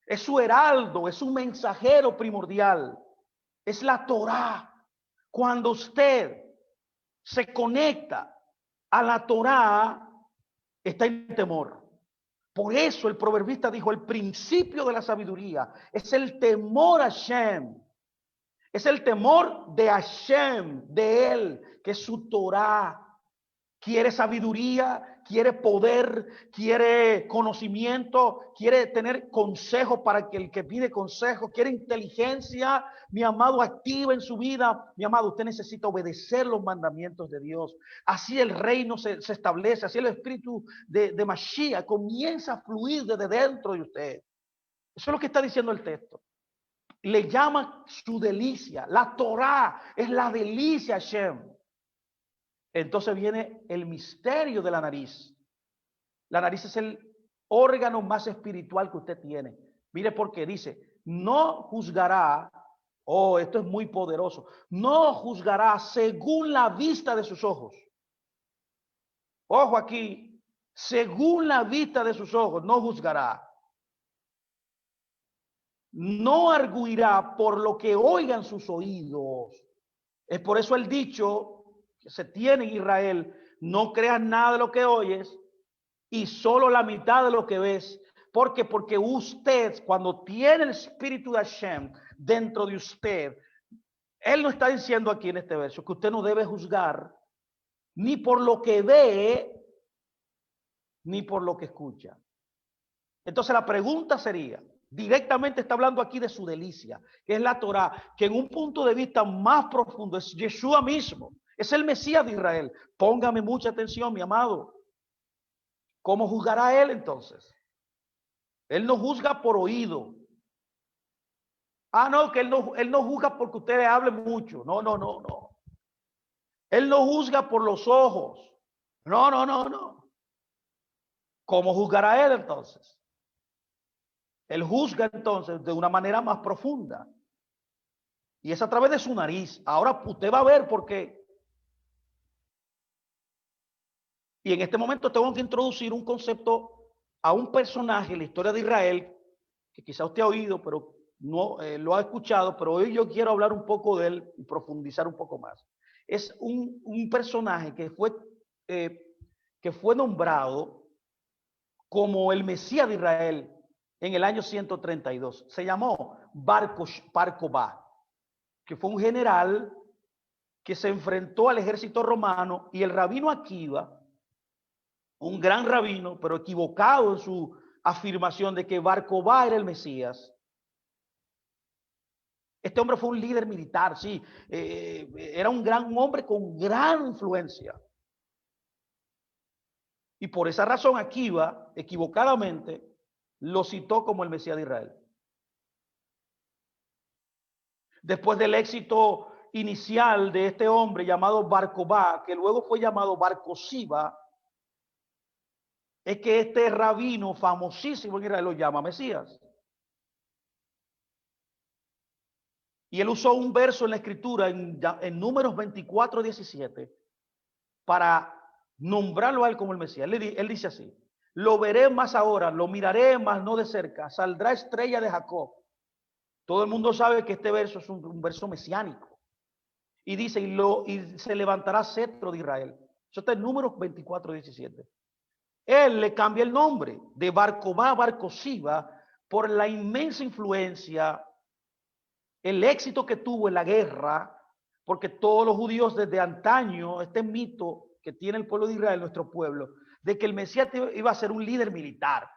Es su heraldo, es un mensajero primordial. Es la Torá. Cuando usted se conecta a la Torá, está en temor. Por eso el proverbista dijo, el principio de la sabiduría es el temor a Hashem. Es el temor de Hashem, de él, que es su Torá. Quiere sabiduría, quiere poder, quiere conocimiento, quiere tener consejo para que el que pide consejo, quiere inteligencia, mi amado, activa en su vida. Mi amado, usted necesita obedecer los mandamientos de Dios. Así el reino se establece, así el espíritu de Mashiach comienza a fluir desde dentro de usted. Eso es lo que está diciendo el texto. Le llama su delicia. La Torá es la delicia Hashem. Entonces viene el misterio de la nariz. La nariz es el órgano más espiritual que usted tiene. Mire por qué dice, no juzgará, oh, esto es muy poderoso, no juzgará según la vista de sus ojos. Ojo aquí, según la vista de sus ojos, no juzgará. No arguirá por lo que oigan sus oídos. Es por eso el dicho que se tiene en Israel, no creas nada de lo que oyes y solo la mitad de lo que ves. ¿Por qué? Porque usted, cuando tiene el espíritu de Hashem dentro de usted, él no está diciendo aquí en este verso que usted no debe juzgar ni por lo que ve, ni por lo que escucha. Entonces la pregunta sería, directamente está hablando aquí de su delicia, que es la Torá, que en un punto de vista más profundo es Yeshua mismo. Es el Mesías de Israel. Póngame mucha atención, mi amado. ¿Cómo juzgará él entonces? Él no juzga por oído. Ah, no, que él no juzga porque usted le hable mucho. No, no, no, no. Él no juzga por los ojos. No, no, no, no. ¿Cómo juzgará él entonces? Él juzga entonces de una manera más profunda. Y es a través de su nariz. Ahora usted va a ver por qué. Y en este momento tengo que introducir un concepto a un personaje en la historia de Israel que quizá usted ha oído, pero no lo ha escuchado, pero hoy yo quiero hablar un poco de él y profundizar un poco más. Es un personaje que fue nombrado como el Mesías de Israel en el año 132. Se llamó Bar Kokhba, que fue un general que se enfrentó al ejército romano, y el rabino Akiva, un gran rabino, pero equivocado en su afirmación de que Bar Kokhba era el Mesías. Este hombre fue un líder militar, sí, era un gran hombre con gran influencia. Y por esa razón Akiva, equivocadamente, lo citó como el Mesías de Israel. Después del éxito inicial de este hombre llamado Bar Kokhba, que luego fue llamado Bar Koziba, es que este rabino famosísimo en Israel lo llama Mesías. Y él usó un verso en la escritura en Números 24:17 para nombrarlo a él como el Mesías. Él dice así: lo veré más ahora, lo miraré más no de cerca, saldrá estrella de Jacob. Todo el mundo sabe que este verso es un verso mesiánico. Y dice, y se levantará cetro de Israel. Eso está en Números 24:17. Él le cambia el nombre de Bar Kokhba a Bar Koziba por la inmensa influencia, el éxito que tuvo en la guerra, porque todos los judíos desde antaño, este mito que tiene el pueblo de Israel, nuestro pueblo, de que el Mesías iba a ser un líder militar.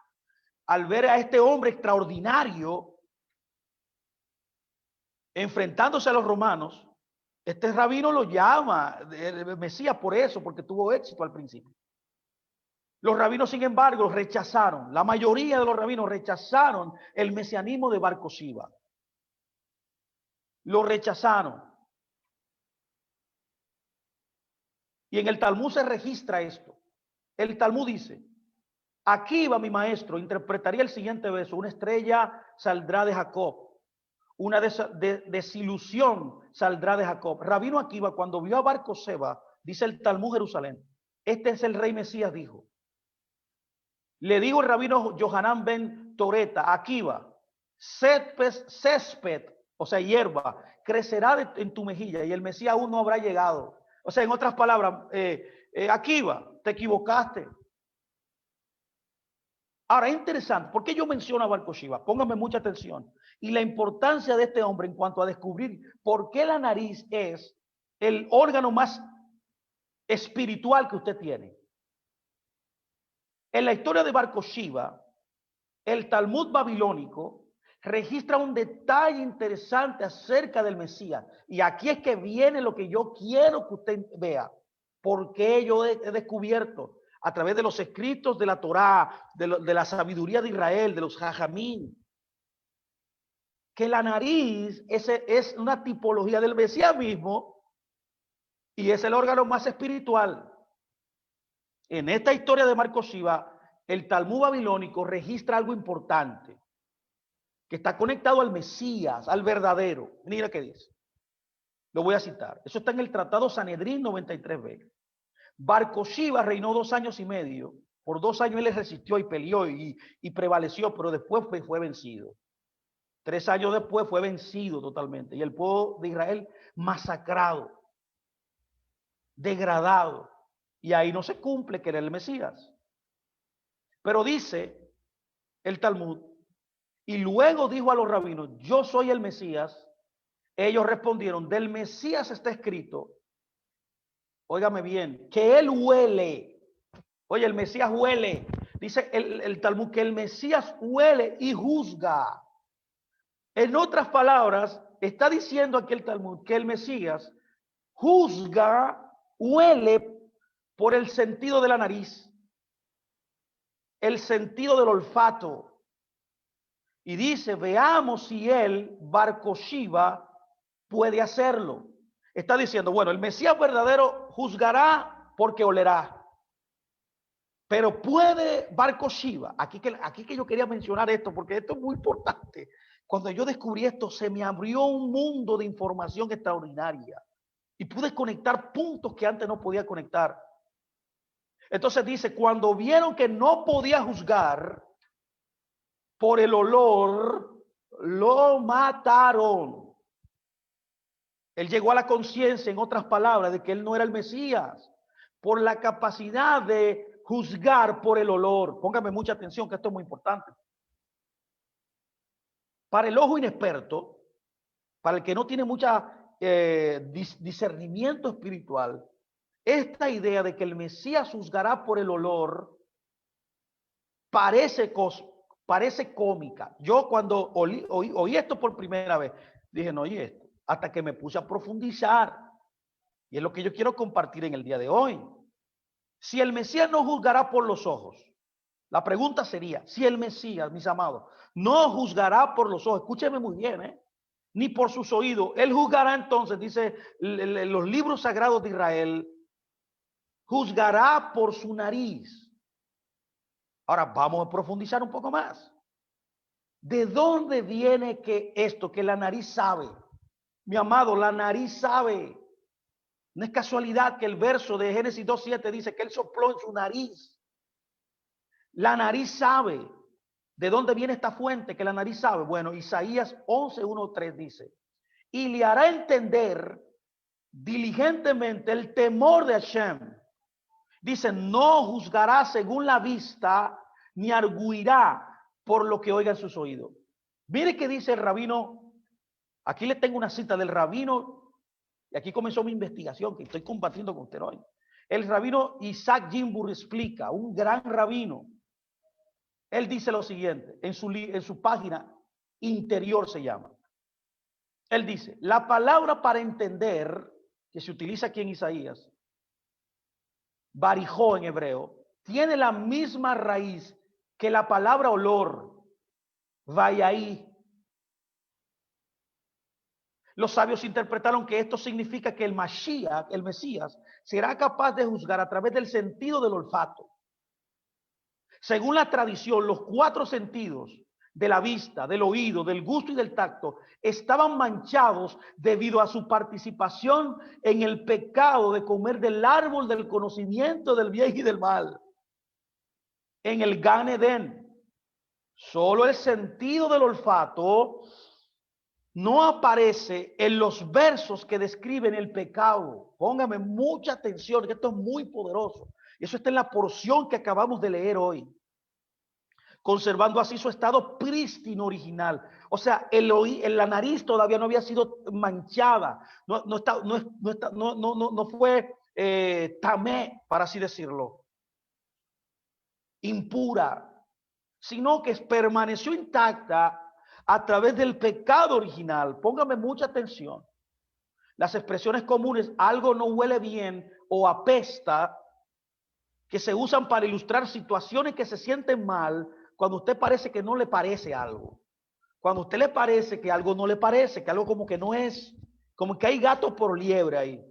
Al ver a este hombre extraordinario enfrentándose a los romanos, este rabino lo llama el Mesías por eso, porque tuvo éxito al principio. Los rabinos, sin embargo, rechazaron, la mayoría de los rabinos rechazaron el mesianismo de Bar Koziba. Lo rechazaron. Y en el Talmud se registra esto. El Talmud dice, Akiva, mi maestro, interpretaría el siguiente verso: una estrella saldrá de Jacob, una desilusión saldrá de Jacob. Rabino Akiva, cuando vio a Bar Coseba, dice el Talmud Jerusalén, este es el rey Mesías, dijo. Le dijo el rabino Yohanan ben Toreta, Akiva, césped, o sea, hierba, crecerá en tu mejilla y el Mesías aún no habrá llegado. O sea, en otras palabras, Akiva, te equivocaste. Ahora, es interesante, ¿por qué yo menciono a Bar Kokhba? Póngame mucha atención. Y la importancia de este hombre en cuanto a descubrir por qué la nariz es el órgano más espiritual que usted tiene. En la historia de Bar Kokhba, el Talmud babilónico registra un detalle interesante acerca del Mesías. Y aquí es que viene lo que yo quiero que usted vea. Porque yo he descubierto a través de los escritos de la Torá, de la sabiduría de Israel, de los Jajamín, que la nariz es una tipología del Mesías mismo y es el órgano más espiritual. En esta historia de Bar Kokhba, el Talmud babilónico registra algo importante que está conectado al Mesías, al verdadero. Mira qué dice. Lo voy a citar. Eso está en el Tratado Sanedrín 93b. Bar Kokhba reinó 2 años y medio. Por 2 años él resistió y peleó y prevaleció, pero después fue vencido. 3 años después fue vencido totalmente. Y el pueblo de Israel masacrado, degradado. Y ahí no se cumple que era el Mesías. Pero dice el Talmud, y luego dijo a los rabinos, yo soy el Mesías. Ellos respondieron, del Mesías está escrito, óigame bien, que él huele. Oye, el Mesías huele. Dice el Talmud que el Mesías huele y juzga. En otras palabras, está diciendo aquí el Talmud que el Mesías juzga, huele por el sentido de la nariz, el sentido del olfato. Y dice, veamos si él, Bar Kokhba, puede hacerlo. Está diciendo, bueno, el Mesías verdadero juzgará porque olerá. Pero puede Bar Kokhba, aquí que yo quería mencionar esto, porque esto es muy importante. Cuando yo descubrí esto, se me abrió un mundo de información extraordinaria. Y pude conectar puntos que antes no podía conectar. Entonces dice, cuando vieron que no podía juzgar por el olor, lo mataron. Él llegó a la conciencia, en otras palabras, de que él no era el Mesías, por la capacidad de juzgar por el olor. Póngame mucha atención, que esto es muy importante. Para el ojo inexperto, para el que no tiene mucha discernimiento espiritual, esta idea de que el Mesías juzgará por el olor parece cómica. Yo cuando oí esto por primera vez, dije, no oye esto, hasta que me puse a profundizar. Y es lo que yo quiero compartir en el día de hoy. Si el Mesías no juzgará por los ojos, la pregunta sería, si el Mesías, mis amados, no juzgará por los ojos, escúcheme muy bien, ni por sus oídos, él juzgará entonces, dice los libros sagrados de Israel, juzgará por su nariz. Ahora vamos a profundizar un poco más. ¿De dónde viene que esto, que la nariz sabe? Mi amado, la nariz sabe. No es casualidad que el verso de Génesis 2:7 dice que él sopló en su nariz. La nariz sabe. ¿De dónde viene esta fuente que la nariz sabe? Bueno, Isaías 11:1-3 dice, y le hará entender diligentemente el temor de Hashem. Dice, no juzgará según la vista, ni arguirá por lo que oiga en sus oídos. Mire que dice el rabino, aquí le tengo una cita del rabino, y aquí comenzó mi investigación que estoy compartiendo con usted hoy. El rabino Isaac Gimbur explica, un gran rabino. Él dice lo siguiente, en su página interior se llama. Él dice, la palabra para entender, que se utiliza aquí en Isaías, barijó en hebreo, tiene la misma raíz que la palabra olor, vayaí. Los sabios interpretaron que esto significa que el Mashiach, el Mesías, será capaz de juzgar a través del sentido del olfato. Según la tradición, los 4 sentidos de la vista, del oído, del gusto y del tacto estaban manchados debido a su participación en el pecado de comer del árbol del conocimiento del bien y del mal. En el Gan Edén, solo el sentido del olfato no aparece en los versos que describen el pecado. Póngame mucha atención, que esto es muy poderoso. Eso está en la porción que acabamos de leer hoy. Conservando así su estado prístino original. O sea, la nariz todavía no había sido manchada, no fue tamé, para así decirlo, impura, sino que permaneció intacta a través del pecado original. Póngame mucha atención. Las expresiones comunes, algo no huele bien o apesta, que se usan para ilustrar situaciones que se sienten mal, cuando usted parece que no le parece algo. Cuando a usted le parece que algo no le parece, que algo como que no es, como que hay gato por liebre ahí.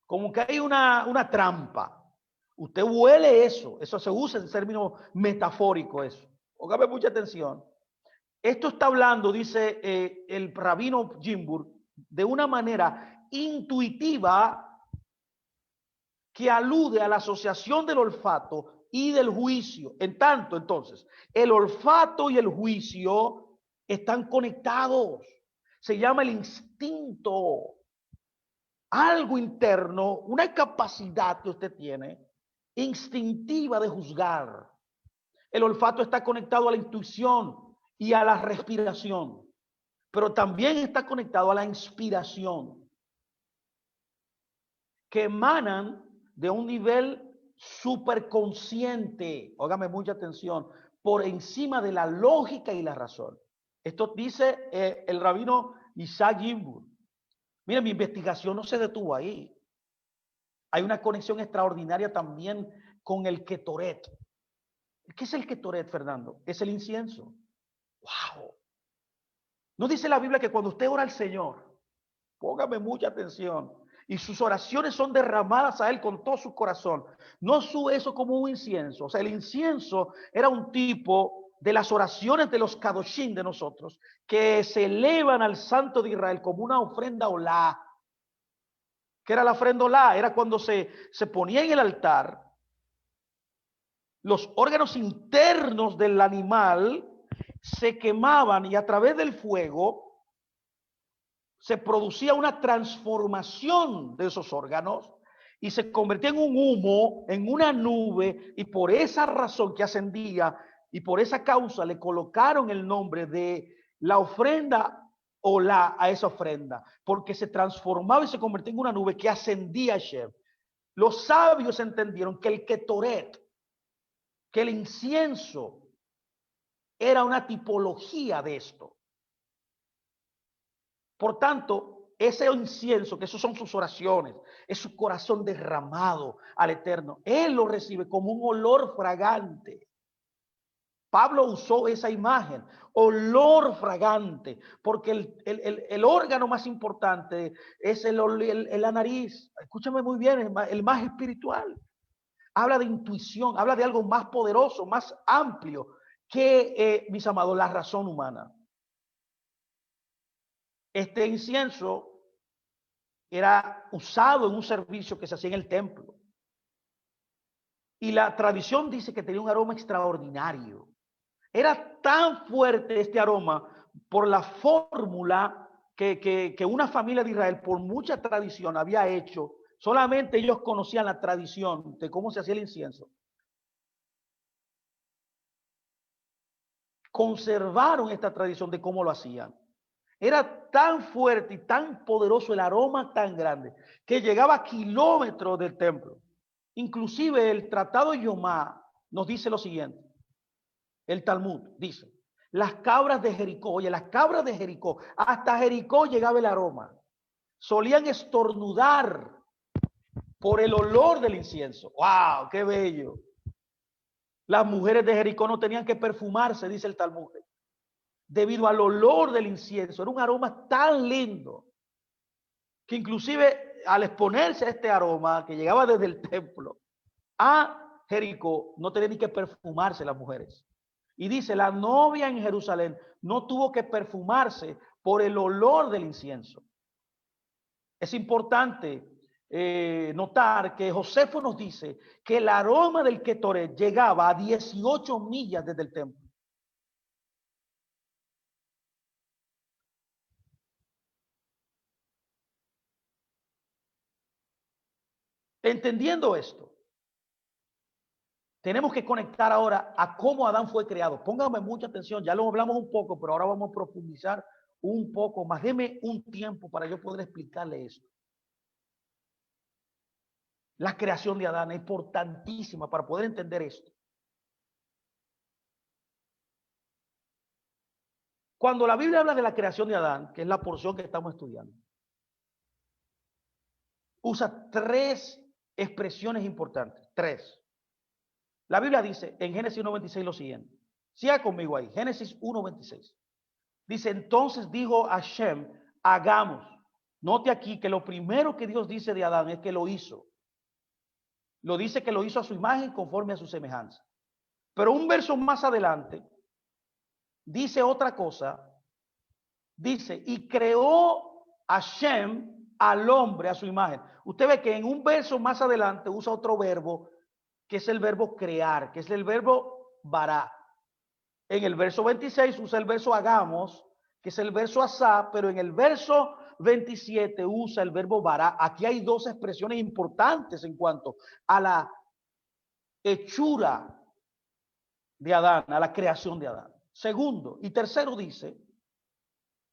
Como que hay una trampa. Usted huele eso. Eso se usa en términos metafóricos eso. Póngame mucha atención. Esto está hablando, dice el rabino Gimbur, de una manera intuitiva que alude a la asociación del olfato y del juicio. En tanto, entonces, el olfato y el juicio están conectados. Se llama el instinto. Algo interno, una capacidad que usted tiene instintiva de juzgar. El olfato está conectado a la intuición y a la respiración, pero también está conectado a la inspiración, que emanan de un nivel superconsciente, óigame mucha atención, por encima de la lógica y la razón. Esto dice el rabino Isaac Gimbur. Mira, mi investigación no se detuvo ahí. Hay una conexión extraordinaria también con el Ketoret. ¿Qué es el Ketoret, Fernando? Es el incienso. ¡Wow! ¿No dice la Biblia que cuando usted ora al Señor, póngame mucha atención, y sus oraciones son derramadas a Él con todo su corazón, no sube eso como un incienso? O sea, el incienso era un tipo de las oraciones de los Kadoshim de nosotros, que se elevan al Santo de Israel como una ofrenda olá. ¿Qué era la ofrenda olá? Era cuando se ponía en el altar los órganos internos del animal, se quemaban y a través del fuego se producía una transformación de esos órganos y se convertía en un humo, en una nube, y por esa razón que ascendía y por esa causa le colocaron el nombre de la ofrenda olá a esa ofrenda, porque se transformaba y se convertía en una nube que ascendía a Shem. Los sabios entendieron que el Ketoret, que el incienso, era una tipología de esto. Por tanto, ese incienso, que esos son sus oraciones, es su corazón derramado al Eterno, Él lo recibe como un olor fragante. Pablo usó esa imagen, olor fragante, porque el órgano más importante es la nariz. Escúchame muy bien, el más espiritual. Habla de intuición, habla de algo más poderoso, más amplio que, mis amados, la razón humana. Este incienso era usado en un servicio que se hacía en el templo. Y la tradición dice que tenía un aroma extraordinario. Era tan fuerte este aroma por la fórmula que una familia de Israel, por mucha tradición, había hecho. Solamente ellos conocían la tradición de cómo se hacía el incienso. Conservaron esta tradición de cómo lo hacían. Era tan fuerte y tan poderoso el aroma tan grande que llegaba a kilómetros del templo. Inclusive el Tratado Yomá nos dice lo siguiente. El Talmud dice, las cabras de Jericó, oye, las cabras de Jericó, hasta Jericó llegaba el aroma. Solían estornudar por el olor del incienso. ¡Wow! ¡Qué bello! Las mujeres de Jericó no tenían que perfumarse, dice el Talmud. debido al olor del incienso. Era un aroma tan lindo que inclusive al exponerse a este aroma que llegaba desde el templo a Jericó, no tenía ni que perfumarse las mujeres. Y dice, la novia en Jerusalén no tuvo que perfumarse por el olor del incienso. Es importante notar que Josefo nos dice que el aroma del Ketoret llegaba a 18 millas desde el templo. Entendiendo esto, tenemos que conectar ahora a cómo Adán fue creado. Póngame mucha atención, ya lo hablamos un poco, pero ahora vamos a profundizar un poco más. Deme un tiempo para yo poder explicarle esto. La creación de Adán es importantísima para poder entender esto. Cuando la Biblia habla de la creación de Adán, que es la porción que estamos estudiando, usa tres expresiones importantes. Tres. La Biblia dice en Génesis 1:26 lo siguiente. Siga conmigo ahí. Génesis 1:26. Dice, entonces dijo Hashem, hagamos. Note aquí que lo primero que Dios dice de Adán es que lo hizo. Lo dice que lo hizo a su imagen conforme a su semejanza. Pero un verso más adelante dice otra cosa. Dice, y creó Hashem al hombre a su imagen. Usted ve que en un verso más adelante usa otro verbo, que es el verbo crear, que es el verbo bará. En el verso 26 usa el verso hagamos, que es el verso asá, pero en el verso 27 usa el verbo bará. Aquí hay dos expresiones importantes en cuanto a la hechura de Adán, a la creación de Adán. Segundo y tercero dice,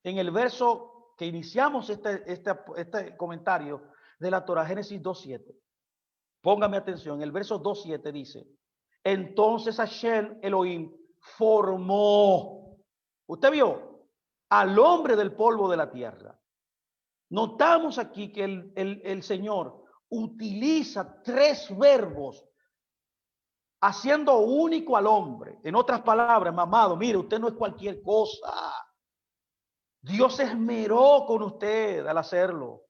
en el verso que iniciamos este comentario de la Torah, Génesis 2:7. Póngame atención, el verso 2:7 dice, entonces Hashem Elohim formó, usted vio, al hombre del polvo de la tierra. Notamos aquí que el Señor utiliza tres verbos haciendo único al hombre. En otras palabras, mamado, mire, usted no es cualquier cosa. Dios se esmeró con usted al hacerlo.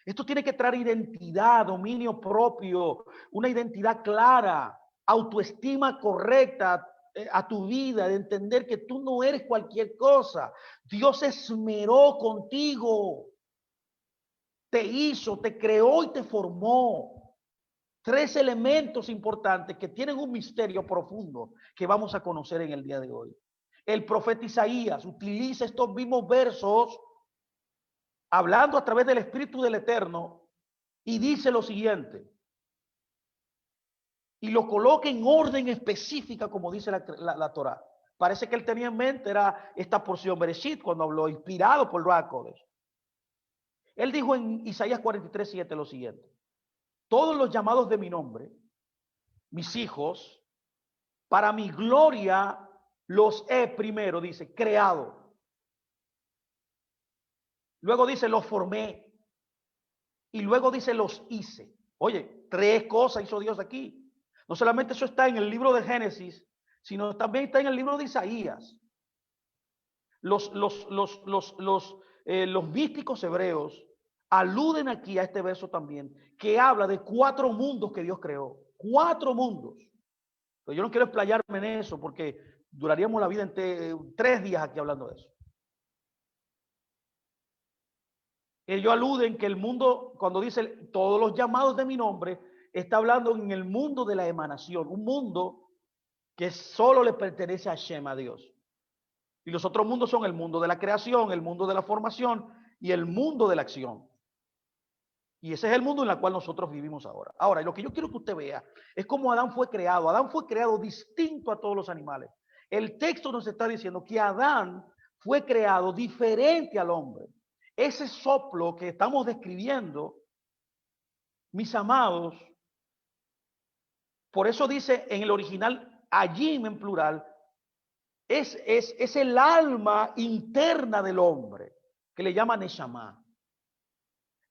Esto tiene que traer identidad, dominio propio, una identidad clara, autoestima correcta a tu vida, de entender que tú no eres cualquier cosa. Dios se esmeró contigo, te hizo, te creó y te formó. Tres elementos importantes que tienen un misterio profundo que vamos a conocer en el día de hoy. El profeta Isaías utiliza estos mismos versos hablando a través del Espíritu del Eterno y dice lo siguiente, y lo coloca en orden específica como dice la Torah. Parece que él tenía en mente era esta porción Bereshit cuando habló, inspirado por Ruach HaKodesh. Él dijo en Isaías 43:7 lo siguiente, todos los llamados de mi nombre, mis hijos, para mi gloria los he primero, dice, creado. Luego dice, los formé. Y luego dice, los hice. Oye, tres cosas hizo Dios aquí. No solamente eso está en el libro de Génesis, sino también está en el libro de Isaías. Los místicos hebreos aluden aquí a este verso también, que habla de 4 mundos que Dios creó. 4 mundos. Pero yo no quiero explayarme en eso porque duraríamos la vida en 3 días aquí hablando de eso. Ellos aluden que el mundo, cuando dice todos los llamados de mi nombre, está hablando en el mundo de la emanación, un mundo que solo le pertenece a Hashem, a Dios. Y los otros mundos son el mundo de la creación, el mundo de la formación y el mundo de la acción. Y ese es el mundo en el cual nosotros vivimos ahora. Ahora, lo que yo quiero que usted vea es cómo Adán fue creado. Adán fue creado distinto a todos los animales. El texto nos está diciendo que Adán fue creado diferente al hombre. Ese soplo que estamos describiendo, mis amados, por eso dice en el original, Ajim en plural, es el alma interna del hombre, que le llaman Neshama.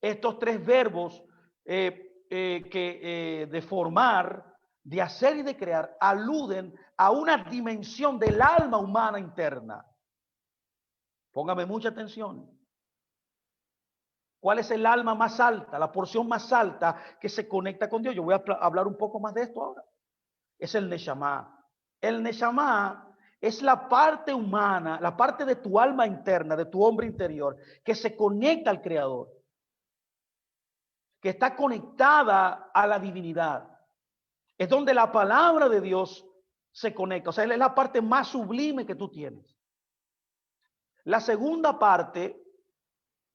Estos 3 verbos de formar, de hacer y de crear, aluden a una dimensión del alma humana interna. Póngame mucha atención. ¿Cuál es el alma más alta, la porción más alta que se conecta con Dios? Yo voy a hablar un poco más de esto ahora. Es el Neshama. El Neshama es la parte humana, la parte de tu alma interna, de tu hombre interior, que se conecta al Creador, que está conectada a la divinidad. Es donde la palabra de Dios se conecta. O sea, es la parte más sublime que tú tienes. La segunda parte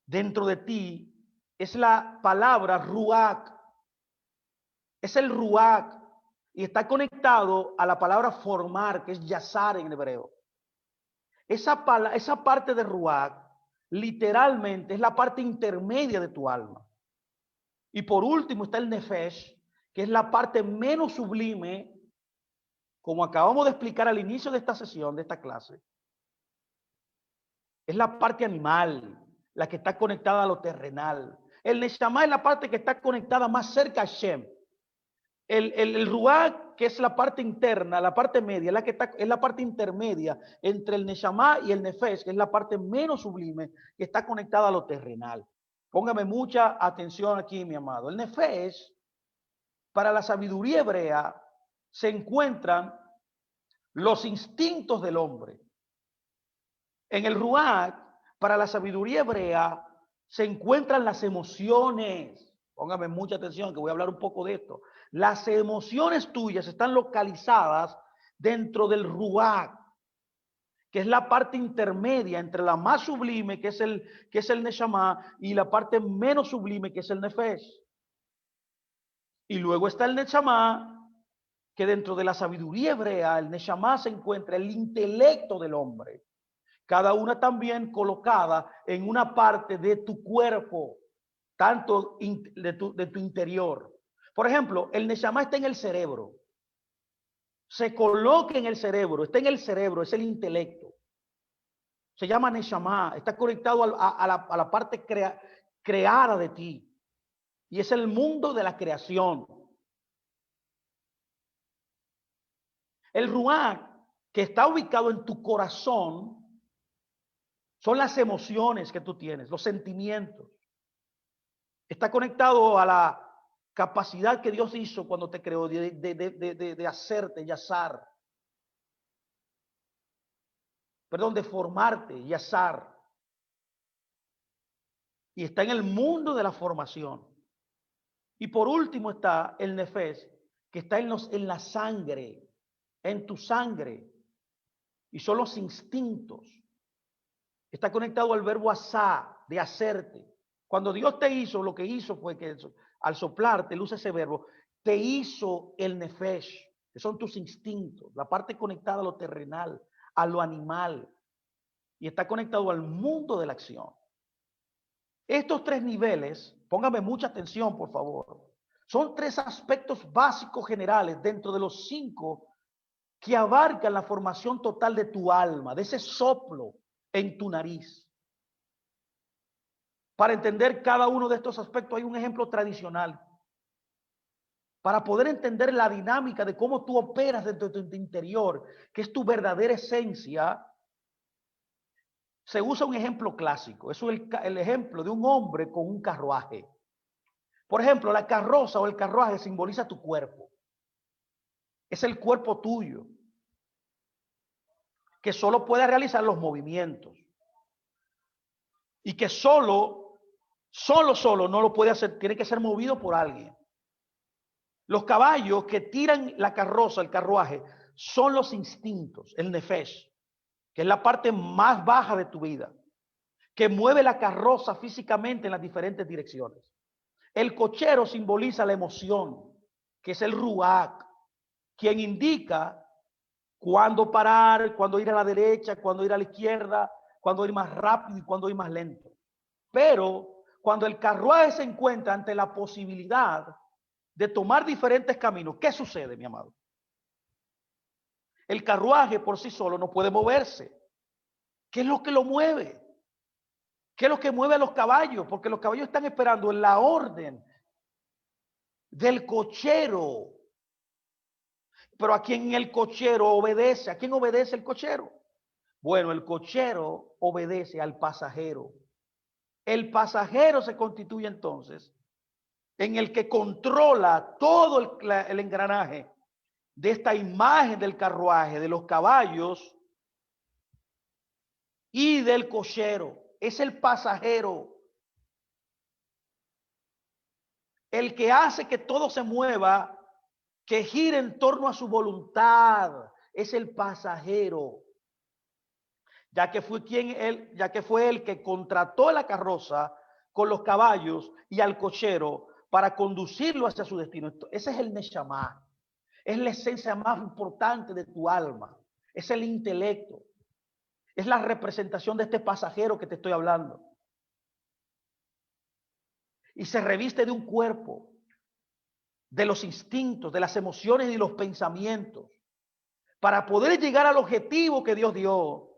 dentro de ti es la palabra Ruach. Es el Ruach y está conectado a la palabra formar, que es yazar en hebreo. Esa parte de Ruach literalmente es la parte intermedia de tu alma. Y por último está el Nefesh, que es la parte menos sublime, como acabamos de explicar al inicio de esta sesión, de esta clase. Es la parte animal, la que está conectada a lo terrenal. El Neshama es la parte que está conectada más cerca a Shem. El Ruach, que es la parte interna, la parte media, es la parte intermedia entre el Neshama y el Nefesh, que es la parte menos sublime, que está conectada a lo terrenal. Póngame mucha atención aquí, mi amado. El Nefesh, para la sabiduría hebrea, se encuentran los instintos del hombre. En el Ruach, para la sabiduría hebrea, se encuentran las emociones. Póngame mucha atención, que voy a hablar un poco de esto. Las emociones tuyas están localizadas dentro del Ruach, que es la parte intermedia entre la más sublime, que es el Neshama, y la parte menos sublime, que es el Nefesh. Y luego está el Neshama, que dentro de la sabiduría hebrea, el Neshama se encuentra el intelecto del hombre. Cada una también colocada en una parte de tu cuerpo, tanto de tu interior. Por ejemplo, el Neshama está en el cerebro. Se coloca en el cerebro, está en el cerebro, es el intelecto. Se llama Neshama, está conectado a la parte creada de ti. Y es el mundo de la creación. El Ruach, que está ubicado en tu corazón, son las emociones que tú tienes, los sentimientos. Está conectado a la capacidad que Dios hizo cuando te creó de hacerte, yazar. Perdón, de formarte, yazar. Y está en el mundo de la formación. Y por último está el Nefesh, que está en la sangre, en tu sangre. Y son los instintos. Está conectado al verbo asá, de hacerte. Cuando Dios te hizo, lo que hizo fue que al soplarte, él usa ese verbo, te hizo el Nefesh, que son tus instintos, la parte conectada a lo terrenal, a lo animal, y está conectado al mundo de la acción. Estos tres niveles, póngame mucha atención, por favor, son tres aspectos básicos generales dentro de los 5 que abarcan la formación total de tu alma, de ese soplo en tu nariz. Para entender cada uno de estos aspectos hay un ejemplo tradicional. Para poder entender la dinámica de cómo tú operas dentro de tu interior, que es tu verdadera esencia, se usa un ejemplo clásico. Es el ejemplo de un hombre con un carruaje. Por ejemplo, la carroza o el carruaje simboliza tu cuerpo. Es el cuerpo tuyo, que solo puede realizar los movimientos. Y que solo no lo puede hacer, tiene que ser movido por alguien. Los caballos que tiran la carroza, el carruaje, son los instintos, el nefesh, que es la parte más baja de tu vida, que mueve la carroza físicamente en las diferentes direcciones. El cochero simboliza la emoción, que es el ruach, quien indica cuándo parar, cuándo ir a la derecha, cuándo ir a la izquierda, cuándo ir más rápido y cuándo ir más lento. Pero cuando el carruaje se encuentra ante la posibilidad de tomar diferentes caminos, ¿qué sucede, mi amado? El carruaje por sí solo no puede moverse. ¿Qué es lo que lo mueve? ¿Qué es lo que mueve a los caballos? Porque los caballos están esperando en la orden del cochero. Pero a quién el cochero obedece, ¿a quién obedece el cochero? Bueno, el cochero obedece al pasajero. El pasajero se constituye entonces en el que controla todo el engranaje de esta imagen del carruaje, de los caballos y del cochero. Es el pasajero el que hace que todo se mueva, que gire en torno a su voluntad. Es el pasajero, ya que fue él que contrató la carroza con los caballos y al cochero para conducirlo hacia su destino. Ese es el Neshama. Es la esencia más importante de tu alma. Es el intelecto. Es la representación de este pasajero que te estoy hablando. Y se reviste de un cuerpo, de los instintos, de las emociones y los pensamientos, para poder llegar al objetivo que Dios dio.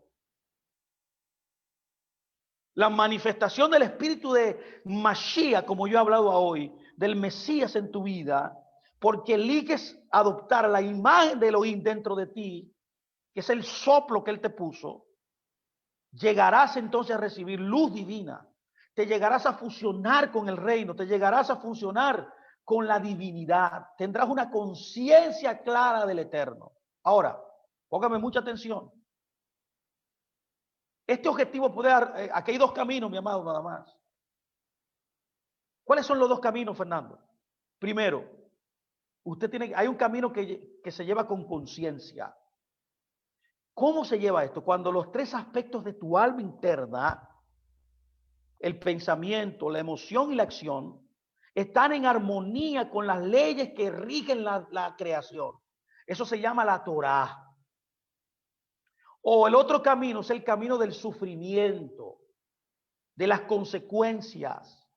La manifestación del espíritu de Mashiach, como yo he hablado hoy, del Mesías en tu vida, porque eliges adoptar la imagen de Elohim dentro de ti, que es el soplo que Él te puso, llegarás entonces a recibir luz divina, te llegarás a fusionar con el reino, te llegarás a fusionar con la divinidad, tendrás una conciencia clara del eterno. Ahora, póngame mucha atención. Este objetivo puede dar, aquí hay dos caminos, mi amado, nada más. ¿Cuáles son los dos caminos, Fernando? Primero, hay un camino que se lleva con conciencia. ¿Cómo se lleva esto? Cuando los tres aspectos de tu alma interna, el pensamiento, la emoción y la acción, están en armonía con las leyes que rigen la creación. Eso se llama la Torá. O el otro camino es el camino del sufrimiento, de las consecuencias.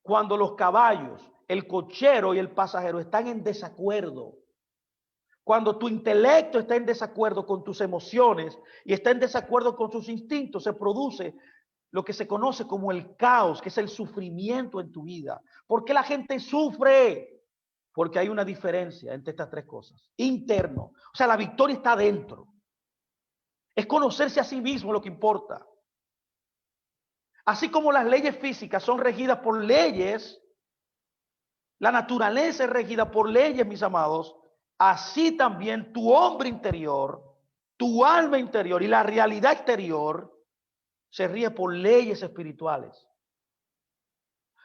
Cuando los caballos, el cochero y el pasajero están en desacuerdo. Cuando tu intelecto está en desacuerdo con tus emociones y está en desacuerdo con tus instintos, se produce lo que se conoce como el caos, que es el sufrimiento en tu vida. ¿Por qué la gente sufre? Porque hay una diferencia entre estas tres cosas. Interno, o sea, la victoria está dentro. Es conocerse a sí mismo lo que importa. Así como las leyes físicas son regidas por leyes, la naturaleza es regida por leyes, mis amados, así también tu hombre interior, tu alma interior y la realidad exterior se rige por leyes espirituales.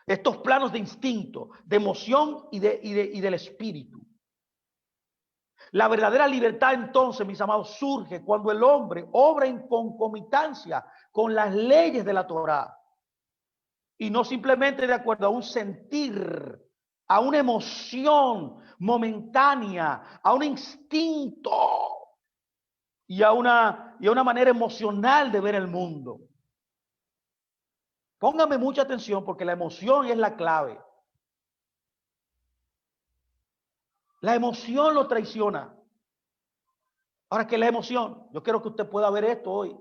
Estos planos de instinto, de emoción y del espíritu. La verdadera libertad entonces, mis amados, surge cuando el hombre obra en concomitancia con las leyes de la Torá y no simplemente de acuerdo a un sentir, a una emoción momentánea, a un instinto y a una manera emocional de ver el mundo. Póngame mucha atención porque la emoción es la clave. La emoción lo traiciona. Ahora, ¿qué es la emoción? Yo quiero que usted pueda ver esto hoy.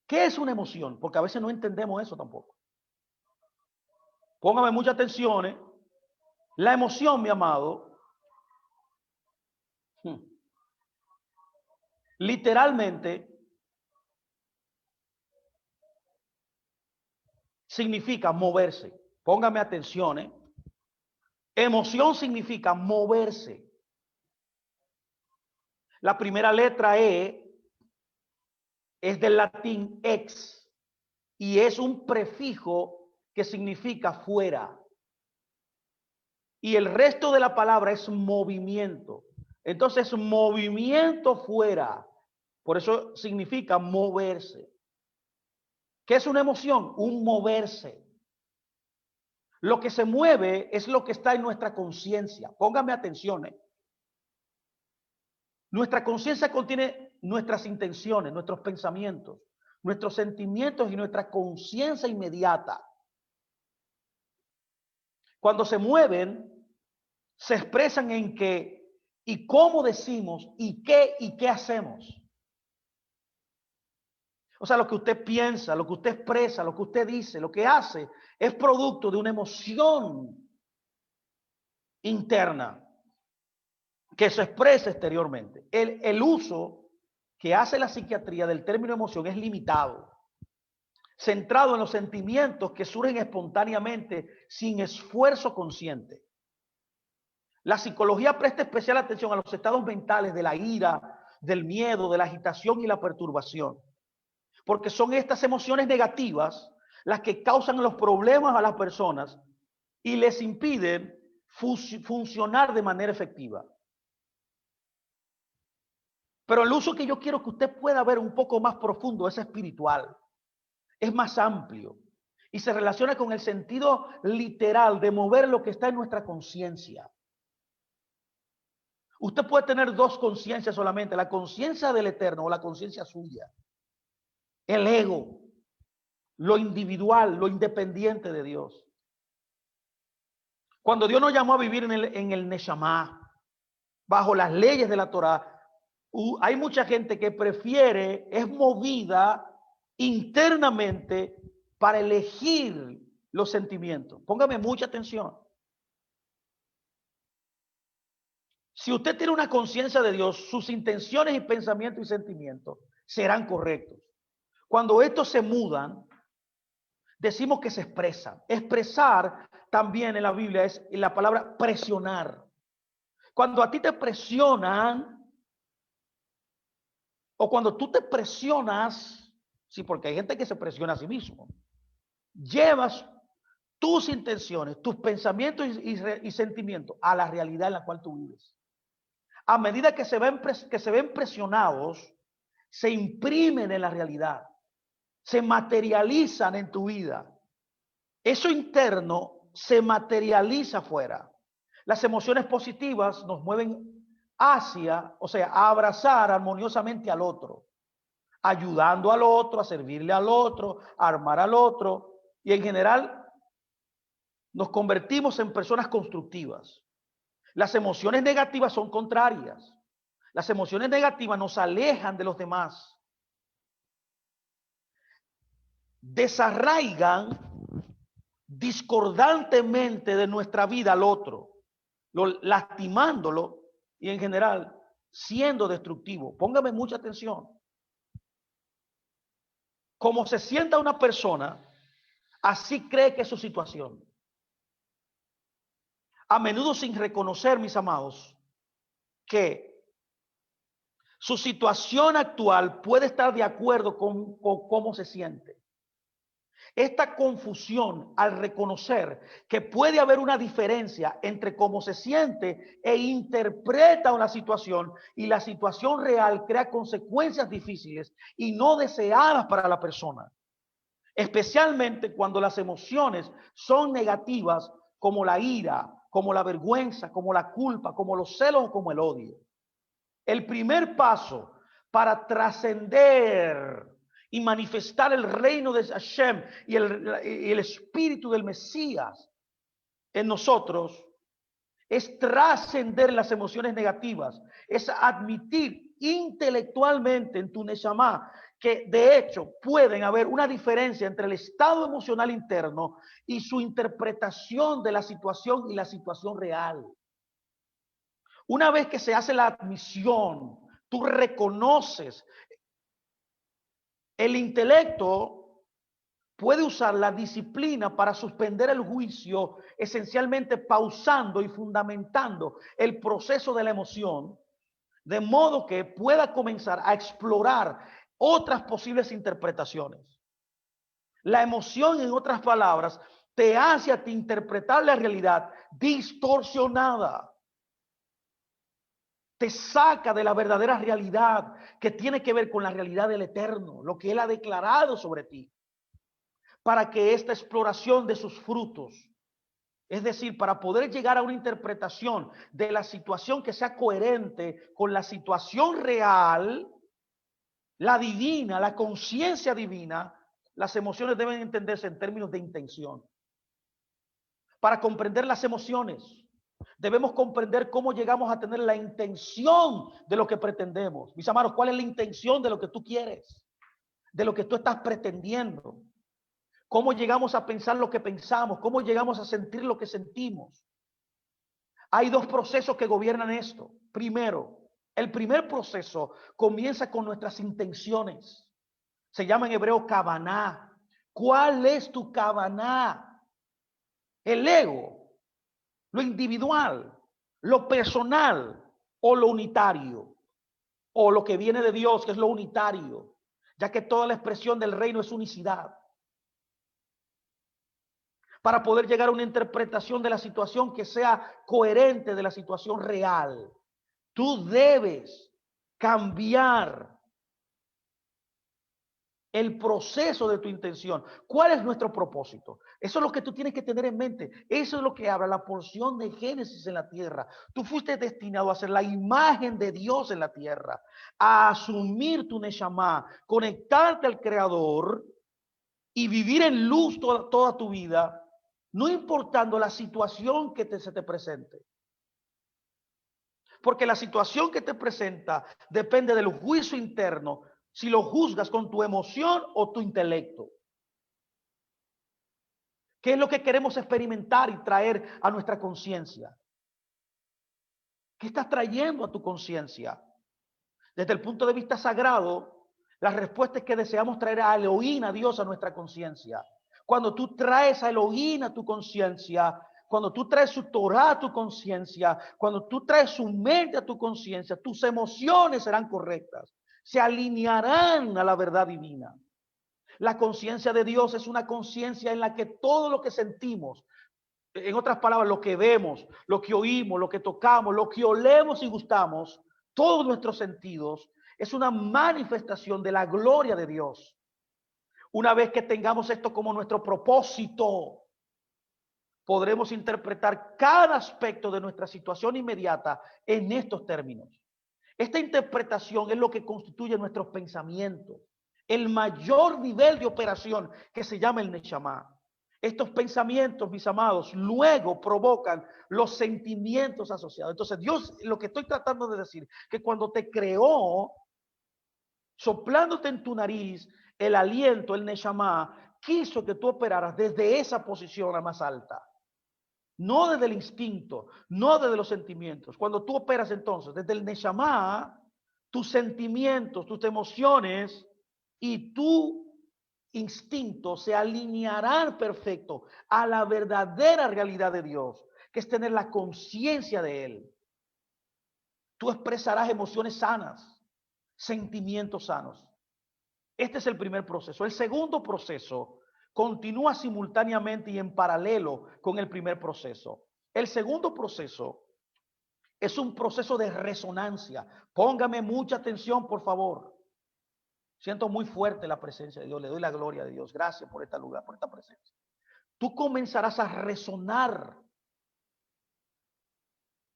¿Qué es una emoción? Porque a veces no entendemos eso tampoco. Póngame mucha atención. La emoción, mi amado, literalmente significa moverse. Póngame atención. Emoción significa moverse. La primera letra E es del latín ex y es un prefijo que significa fuera. Y el resto de la palabra es movimiento. Entonces, movimiento fuera. Por eso significa moverse. ¿Qué es una emoción? Un moverse. Lo que se mueve es lo que está en nuestra conciencia. Póngame atención. Nuestra conciencia contiene nuestras intenciones, nuestros pensamientos, nuestros sentimientos y nuestra conciencia inmediata. Cuando se mueven, se expresan en qué y cómo decimos y qué hacemos. O sea, lo que usted piensa, lo que usted expresa, lo que usted dice, lo que hace, es producto de una emoción interna que se expresa exteriormente. El uso que hace la psiquiatría del término emoción es limitado, centrado en los sentimientos que surgen espontáneamente sin esfuerzo consciente. La psicología presta especial atención a los estados mentales de la ira, del miedo, de la agitación y la perturbación, porque son estas emociones negativas las que causan los problemas a las personas y les impiden funcionar de manera efectiva. Pero el uso que yo quiero que usted pueda ver un poco más profundo es espiritual, es más amplio y se relaciona con el sentido literal de mover lo que está en nuestra conciencia. Usted puede tener dos conciencias solamente, la conciencia del eterno o la conciencia suya. El ego, lo individual, lo independiente de Dios. Cuando Dios nos llamó a vivir en el Neshama, bajo las leyes de la Torah, hay mucha gente que prefiere, es movida internamente para elegir los sentimientos. Póngame mucha atención. Si usted tiene una conciencia de Dios, sus intenciones y pensamientos y sentimientos serán correctos. Cuando estos se mudan, decimos que se expresan. Expresar también en la Biblia es la palabra presionar. Cuando a ti te presionan, o cuando tú te presionas, sí, porque hay gente que se presiona a sí mismo, llevas tus intenciones, tus pensamientos y sentimientos a la realidad en la cual tú vives. A medida que se ven presionados, se imprimen en la realidad, se materializan en tu vida. Eso interno se materializa afuera. Las emociones positivas nos mueven hacia, o sea, a abrazar armoniosamente al otro, ayudando al otro, a servirle al otro, a armar al otro, y en general nos convertimos en personas constructivas. Las emociones negativas son contrarias. Las emociones negativas nos alejan de los demás, desarraigan discordantemente de nuestra vida al otro, lastimándolo y en general siendo destructivo. Póngame mucha atención. Como se sienta una persona, así cree que es su situación. A menudo sin reconocer, mis amados, que su situación actual puede estar de acuerdo con cómo se siente. Esta confusión al reconocer que puede haber una diferencia entre cómo se siente e interpreta una situación y la situación real crea consecuencias difíciles y no deseadas para la persona, especialmente cuando las emociones son negativas como la ira, como la vergüenza, como la culpa, como los celos o como el odio. El primer paso para trascender y manifestar el reino de Hashem y el espíritu del Mesías en nosotros es trascender las emociones negativas, es admitir intelectualmente en tu Neshama que de hecho pueden haber una diferencia entre el estado emocional interno y su interpretación de la situación y la situación real. Una vez que se hace la admisión, tú reconoces. El intelecto puede usar la disciplina para suspender el juicio, esencialmente pausando y fundamentando el proceso de la emoción, de modo que pueda comenzar a explorar otras posibles interpretaciones. La emoción, en otras palabras, te hace a ti interpretar la realidad distorsionada. Te saca de la verdadera realidad que tiene que ver con la realidad del Eterno, lo que Él ha declarado sobre ti, para que esta exploración de sus frutos, es decir, para poder llegar a una interpretación de la situación que sea coherente con la situación real, la divina, la conciencia divina, las emociones deben entenderse en términos de intención. Para comprender las emociones, debemos comprender cómo llegamos a tener la intención de lo que pretendemos. Mis amados, ¿cuál es la intención de lo que tú quieres? De lo que tú estás pretendiendo. ¿Cómo llegamos a pensar lo que pensamos? ¿Cómo llegamos a sentir lo que sentimos? Hay dos procesos que gobiernan esto. Primero, El primer proceso comienza con nuestras intenciones. Se llama en hebreo kavaná. ¿Cuál es tu kavaná? El ego, lo individual, lo personal o lo unitario, o lo que viene de Dios, que es lo unitario, ya que toda la expresión del reino es unicidad. Para poder llegar a una interpretación de la situación que sea coherente de la situación real, tú debes cambiar el proceso de tu intención. ¿Cuál es nuestro propósito? Eso es lo que tú tienes que tener en mente. Eso es lo que habla la porción de Génesis en la tierra. Tú fuiste destinado a ser la imagen de Dios en la tierra, a asumir tu Neshama, conectarte al Creador y vivir en luz toda tu vida, no importando la situación que se te presente. Porque la situación que te presenta depende del juicio interno, si lo juzgas con tu emoción o tu intelecto. ¿Qué es lo que queremos experimentar y traer a nuestra conciencia? ¿Qué estás trayendo a tu conciencia? Desde el punto de vista sagrado, la respuesta es que deseamos traer a Elohim, a Dios, a nuestra conciencia. Cuando tú traes a Elohim a tu conciencia, cuando tú traes su Torah a tu conciencia, cuando tú traes su mente a tu conciencia, tus emociones serán correctas, se alinearán a la verdad divina. La conciencia de Dios es una conciencia en la que todo lo que sentimos, en otras palabras, lo que vemos, lo que oímos, lo que tocamos, lo que olemos y gustamos, todos nuestros sentidos, es una manifestación de la gloria de Dios. Una vez que tengamos esto como nuestro propósito, podremos interpretar cada aspecto de nuestra situación inmediata en estos términos. Esta interpretación es lo que constituye nuestros pensamientos, el mayor nivel de operación que se llama el Neshama. Estos pensamientos, mis amados, luego provocan los sentimientos asociados. Entonces, Dios, lo que estoy tratando de decir, que cuando te creó, soplándote en tu nariz el aliento, el Neshama, quiso que tú operaras desde esa posición a más alta. No desde el instinto, no desde los sentimientos. Cuando tú operas entonces desde el Neshama, tus sentimientos, tus emociones y tu instinto se alinearán perfecto a la verdadera realidad de Dios, que es tener la conciencia de Él. Tú expresarás emociones sanas, sentimientos sanos. Este es el primer proceso. El segundo proceso continúa simultáneamente y en paralelo con el primer proceso. El segundo proceso es un proceso de resonancia. Póngame mucha atención, por favor. Siento muy fuerte la presencia de Dios. Le doy la gloria de Dios. Gracias por este lugar, por esta presencia. Tú comenzarás a resonar.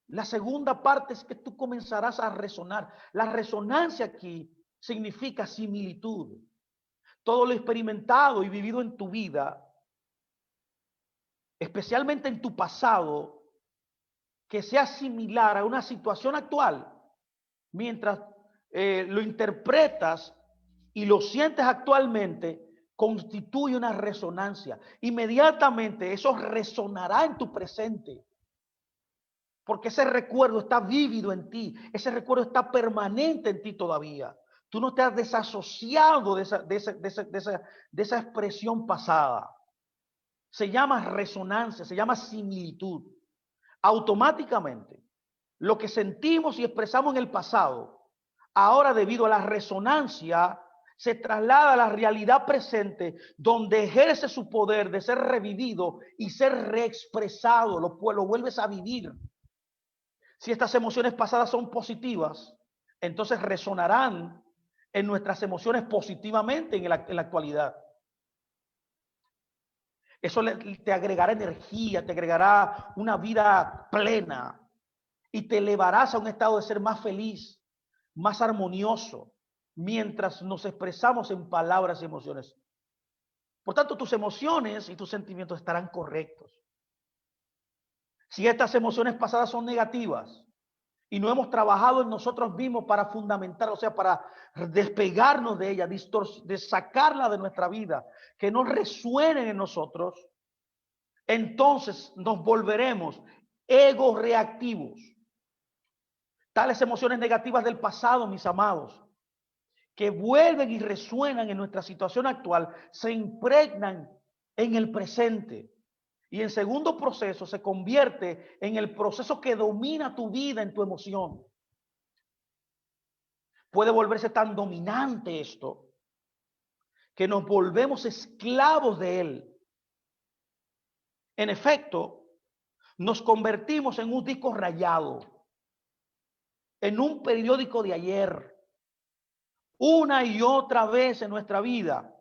La segunda parte es que tú comenzarás a resonar. La resonancia aquí significa similitud. Todo lo experimentado y vivido en tu vida, especialmente en tu pasado, que sea similar a una situación actual, mientras lo interpretas y lo sientes actualmente, constituye una resonancia. Inmediatamente eso resonará en tu presente, porque ese recuerdo está vívido en ti, ese recuerdo está permanente en ti todavía. Tú no te has desasociado de esa expresión pasada. Se llama resonancia, se llama similitud. Automáticamente, lo que sentimos y expresamos en el pasado, ahora debido a la resonancia, se traslada a la realidad presente, donde ejerce su poder de ser revivido y ser reexpresado, lo vuelves a vivir. Si estas emociones pasadas son positivas, entonces resonarán en nuestras emociones positivamente en la actualidad. Eso te agregará energía, te agregará una vida plena y te elevarás a un estado de ser más feliz, más armonioso, mientras nos expresamos en palabras y emociones. Por tanto, tus emociones y tus sentimientos estarán correctos. Si estas emociones pasadas son negativas y no hemos trabajado en nosotros mismos para fundamentar, o sea, para despegarnos de ella, de sacarla de nuestra vida, que no resuenen en nosotros, entonces nos volveremos egos reactivos. Tales emociones negativas del pasado, mis amados, que vuelven y resuenan en nuestra situación actual, se impregnan en el presente. Y en segundo proceso se convierte en el proceso que domina tu vida, en tu emoción. Puede volverse tan dominante esto que nos volvemos esclavos de él. En efecto, nos convertimos en un disco rayado, en un periódico de ayer, una y otra vez en nuestra vida.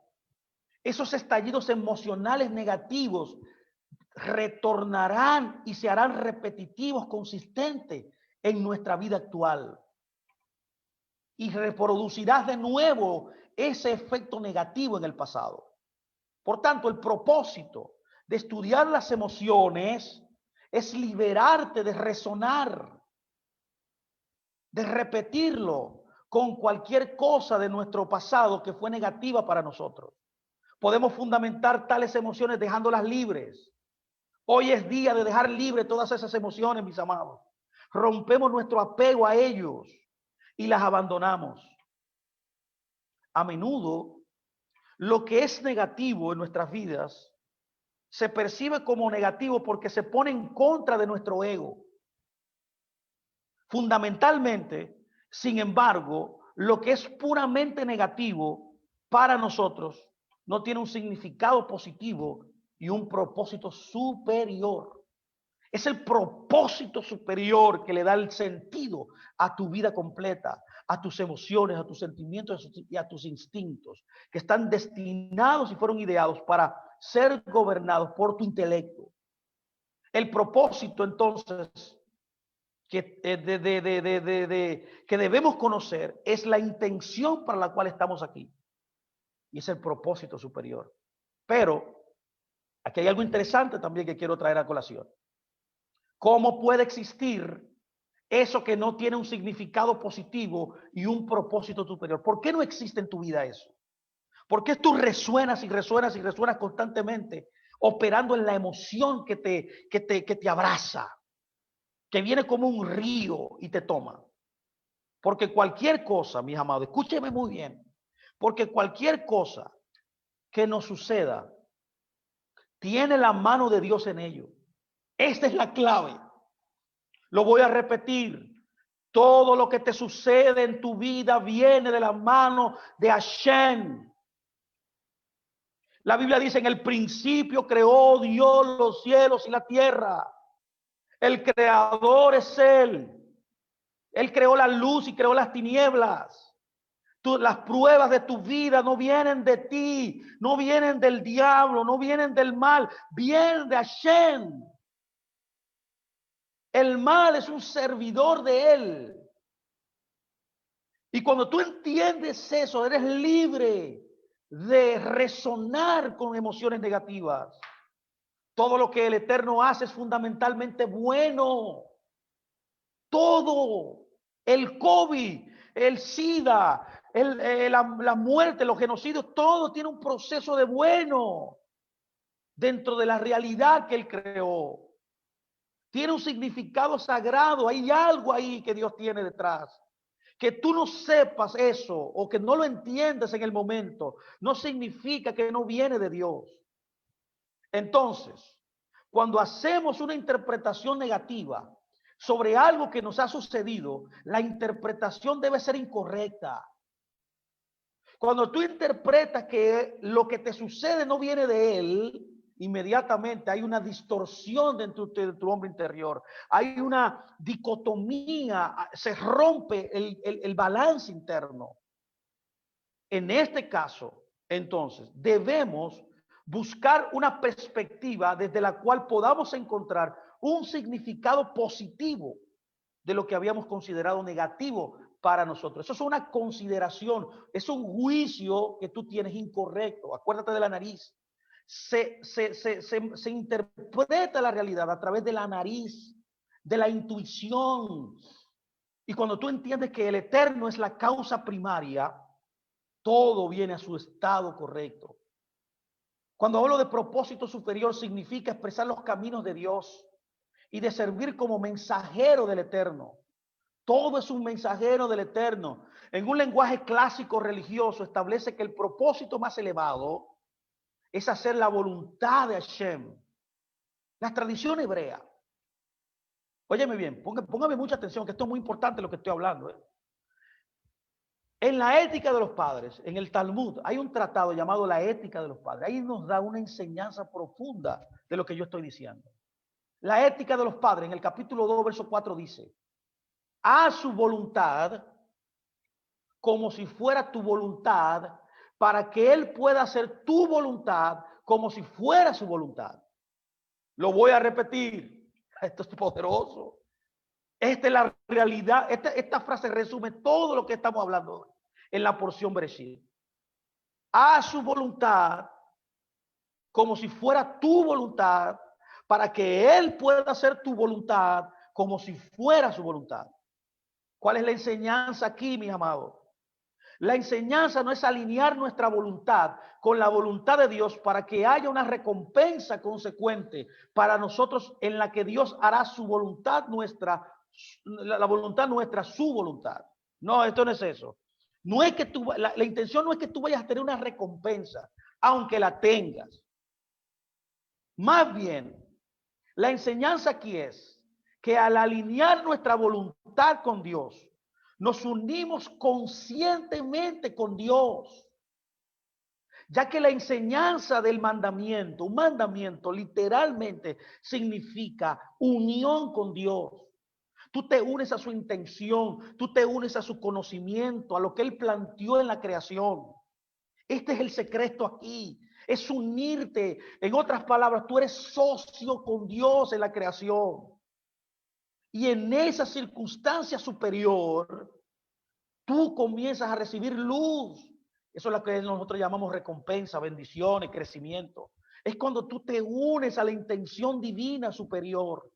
Esos estallidos emocionales negativos retornarán y se harán repetitivos, consistentes en nuestra vida actual. Y reproducirás de nuevo ese efecto negativo en el pasado. Por tanto, el propósito de estudiar las emociones es liberarte de resonar, de repetirlo con cualquier cosa de nuestro pasado que fue negativa para nosotros. Podemos fundamentar tales emociones dejándolas libres. Hoy es día de dejar libre todas esas emociones, mis amados. Rompemos nuestro apego a ellos y las abandonamos. A menudo, lo que es negativo en nuestras vidas se percibe como negativo porque se pone en contra de nuestro ego. Fundamentalmente, sin embargo, lo que es puramente negativo para nosotros no tiene un significado positivo y un propósito superior. Es el propósito superior que le da el sentido a tu vida completa, a tus emociones, a tus sentimientos y a tus instintos, que están destinados y fueron ideados para ser gobernados por tu intelecto. El propósito, entonces, que debemos conocer es la intención para la cual estamos aquí. Y es el propósito superior. Pero aquí hay algo interesante también que quiero traer a colación. ¿Cómo puede existir eso que no tiene un significado positivo y un propósito superior? ¿Por qué no existe en tu vida eso? ¿Por qué tú resuenas y resuenas y resuenas constantemente, operando en la emoción que te abraza, que viene como un río y te toma? Porque cualquier cosa, mis amados, escúcheme muy bien, porque cualquier cosa que nos suceda tiene la mano de Dios en ello. Esta es la clave. Lo voy a repetir. Todo lo que te sucede en tu vida viene de la mano de Hashem. La Biblia dice: en el principio creó Dios los cielos y la tierra. El creador es Él. Él creó la luz y creó las tinieblas. Las pruebas de tu vida no vienen de ti, no vienen del diablo, no vienen del mal, vienen de Hashem. El mal es un servidor de Él. Y cuando tú entiendes eso, eres libre de resonar con emociones negativas. Todo lo que el Eterno hace es fundamentalmente bueno. Todo. El COVID, el SIDA, la muerte, los genocidios, todo tiene un proceso de bueno dentro de la realidad que Él creó. Tiene un significado sagrado. Hay algo ahí que Dios tiene detrás. Que tú no sepas eso o que no lo entiendas en el momento, no significa que no viene de Dios. Entonces, cuando hacemos una interpretación negativa sobre algo que nos ha sucedido, la interpretación debe ser incorrecta. Cuando tú interpretas que lo que te sucede no viene de Él, inmediatamente hay una distorsión dentro de tu hombre interior. Hay una dicotomía, se rompe el balance interno. En este caso, entonces, debemos buscar una perspectiva desde la cual podamos encontrar un significado positivo de lo que habíamos considerado negativo para nosotros. Eso es una consideración, es un juicio que tú tienes incorrecto. Acuérdate de la nariz. Se interpreta la realidad a través de la nariz, de la intuición. Y cuando tú entiendes que el Eterno es la causa primaria, todo viene a su estado correcto. Cuando hablo de propósito superior, significa expresar los caminos de Dios y de servir como mensajero del Eterno. Todo es un mensajero del Eterno. En un lenguaje clásico religioso establece que el propósito más elevado es hacer la voluntad de Hashem. La tradición hebrea. Óyeme bien, póngame mucha atención, que esto es muy importante lo que estoy hablando. En la ética de los padres, en el Talmud, hay un tratado llamado la ética de los padres. Ahí nos da una enseñanza profunda de lo que yo estoy diciendo. La ética de los padres, en el capítulo 2, verso 4, dice: haz su voluntad como si fuera tu voluntad, para que Él pueda hacer tu voluntad como si fuera su voluntad. Lo voy a repetir. Esto es poderoso. Esta es la realidad. Esta frase resume todo lo que estamos hablando hoy en la porción Bereshit. Haz su voluntad como si fuera tu voluntad, para que Él pueda hacer tu voluntad como si fuera su voluntad. ¿Cuál es la enseñanza aquí, mis amados? La enseñanza no es alinear nuestra voluntad con la voluntad de Dios para que haya una recompensa consecuente para nosotros, en la que Dios hará su voluntad nuestra, la voluntad nuestra, su voluntad. No, esto no es eso. No es que la intención no es que tú vayas a tener una recompensa, aunque la tengas. Más bien, la enseñanza aquí es que al alinear nuestra voluntad con Dios, nos unimos conscientemente con Dios, ya que la enseñanza del mandamiento, un mandamiento literalmente significa unión con Dios. Tú te unes a su intención, tú te unes a su conocimiento, a lo que Él planteó en la creación. Este es el secreto aquí, es unirte. En otras palabras, tú eres socio con Dios en la creación. Y en esa circunstancia superior, tú comienzas a recibir luz. Eso es lo que nosotros llamamos recompensa, bendiciones, crecimiento. Es cuando tú te unes a la intención divina superior.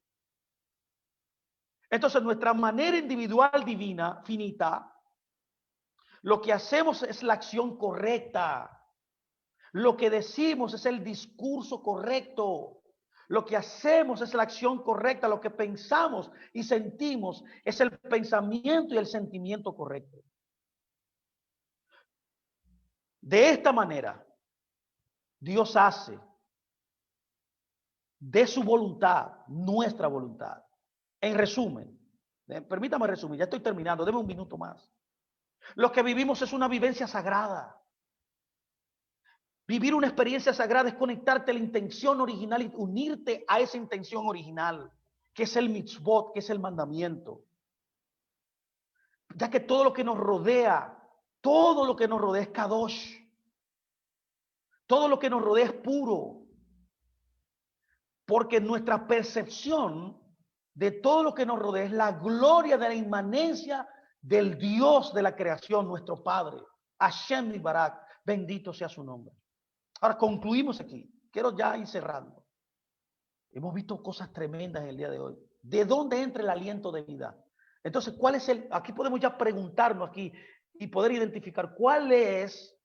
Entonces, nuestra manera individual divina, finita, lo que hacemos es la acción correcta. Lo que decimos es el discurso correcto. Lo que hacemos es la acción correcta. Lo que pensamos y sentimos es el pensamiento y el sentimiento correcto. De esta manera, Dios hace de su voluntad nuestra voluntad. En resumen, permítame resumir, ya estoy terminando, deme un minuto más. Lo que vivimos es una vivencia sagrada. Vivir una experiencia sagrada es conectarte a la intención original y unirte a esa intención original, que es el mitzvot, que es el mandamiento. Ya que todo lo que nos rodea es kadosh. Todo lo que nos rodea es puro. Porque nuestra percepción de todo lo que nos rodea es la gloria de la inmanencia del Dios de la creación, nuestro Padre. Hashem Barak, bendito sea su nombre. Ahora concluimos aquí. Quiero ya ir cerrando. Hemos visto cosas tremendas en el día de hoy. ¿De dónde entra el aliento de vida? Entonces, ¿cuál es aquí podemos ya preguntarnos aquí y poder identificar cuál es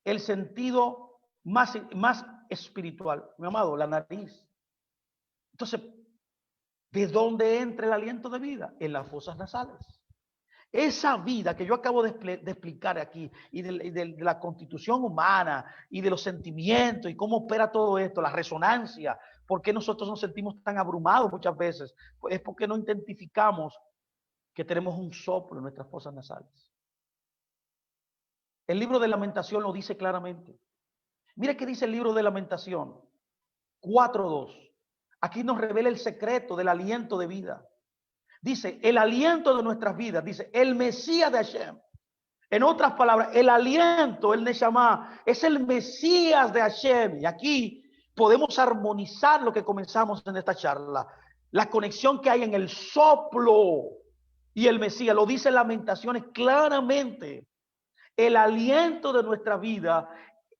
el sentido más espiritual? Mi amado, la nariz. Entonces, ¿de dónde entra el aliento de vida? En las fosas nasales. Esa vida que yo acabo de explicar aquí y de la constitución humana y de los sentimientos y cómo opera todo esto, la resonancia, por qué nosotros nos sentimos tan abrumados muchas veces, pues es porque no identificamos que tenemos un soplo en nuestras fosas nasales. El libro de Lamentación lo dice claramente. Mire qué dice el libro de Lamentación 4:2. Aquí nos revela el secreto del aliento de vida. Dice, el aliento de nuestras vidas, dice, el Mesías de Hashem. En otras palabras, el aliento, el Neshama, es el Mesías de Hashem. Y aquí podemos armonizar lo que comenzamos en esta charla. La conexión que hay en el soplo y el Mesías. Lo dice Lamentaciones claramente. El aliento de nuestra vida,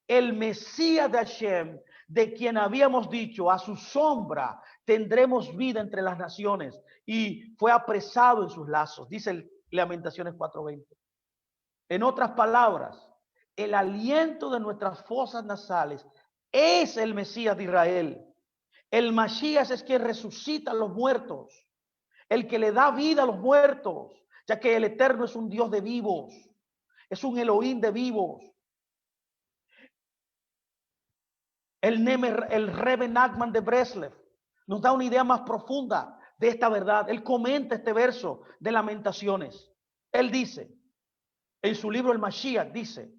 el Mesías de Hashem, de quien habíamos dicho, a su sombra tendremos vida entre las naciones, y fue apresado en sus lazos, dice Lamentaciones 4:20. En otras palabras, el aliento de nuestras fosas nasales es el Mesías de Israel. El Masías es quien resucita a los muertos. el que le da vida a los muertos, ya que el Eterno es un Dios de vivos, es un Elohim de vivos. El Rebbe Nachman de Breslev nos da una idea más profunda de esta verdad. Él comenta este verso de Lamentaciones. Él dice, en su libro El Mashiach, dice,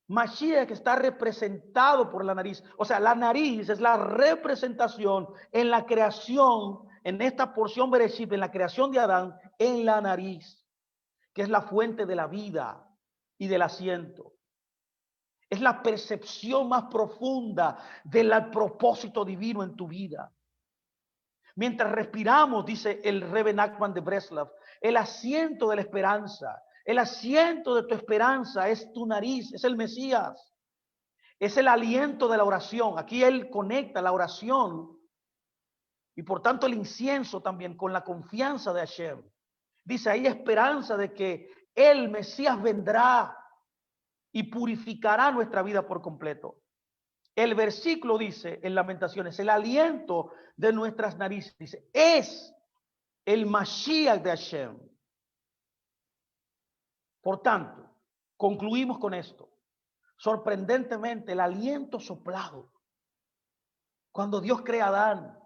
Mashiach está representado por la nariz. O sea, la nariz es la representación en la creación, en esta porción Bereshit, en la creación de Adán, en la nariz, que es la fuente de la vida y del asiento. Es la percepción más profunda del propósito divino en tu vida. Mientras respiramos, dice el Rebbe Nachman de Breslov, el asiento de la esperanza, el asiento de tu esperanza es tu nariz, es el Mesías. Es el aliento de la oración. Aquí él conecta la oración y por tanto el incienso también con la confianza de Hashem. Dice, hay esperanza de que el Mesías vendrá y purificará nuestra vida por completo. El versículo dice en Lamentaciones, el aliento de nuestras narices, dice, es el Mashiach de Hashem. Por tanto, concluimos con esto. Sorprendentemente, el aliento soplado, cuando Dios crea a Adán,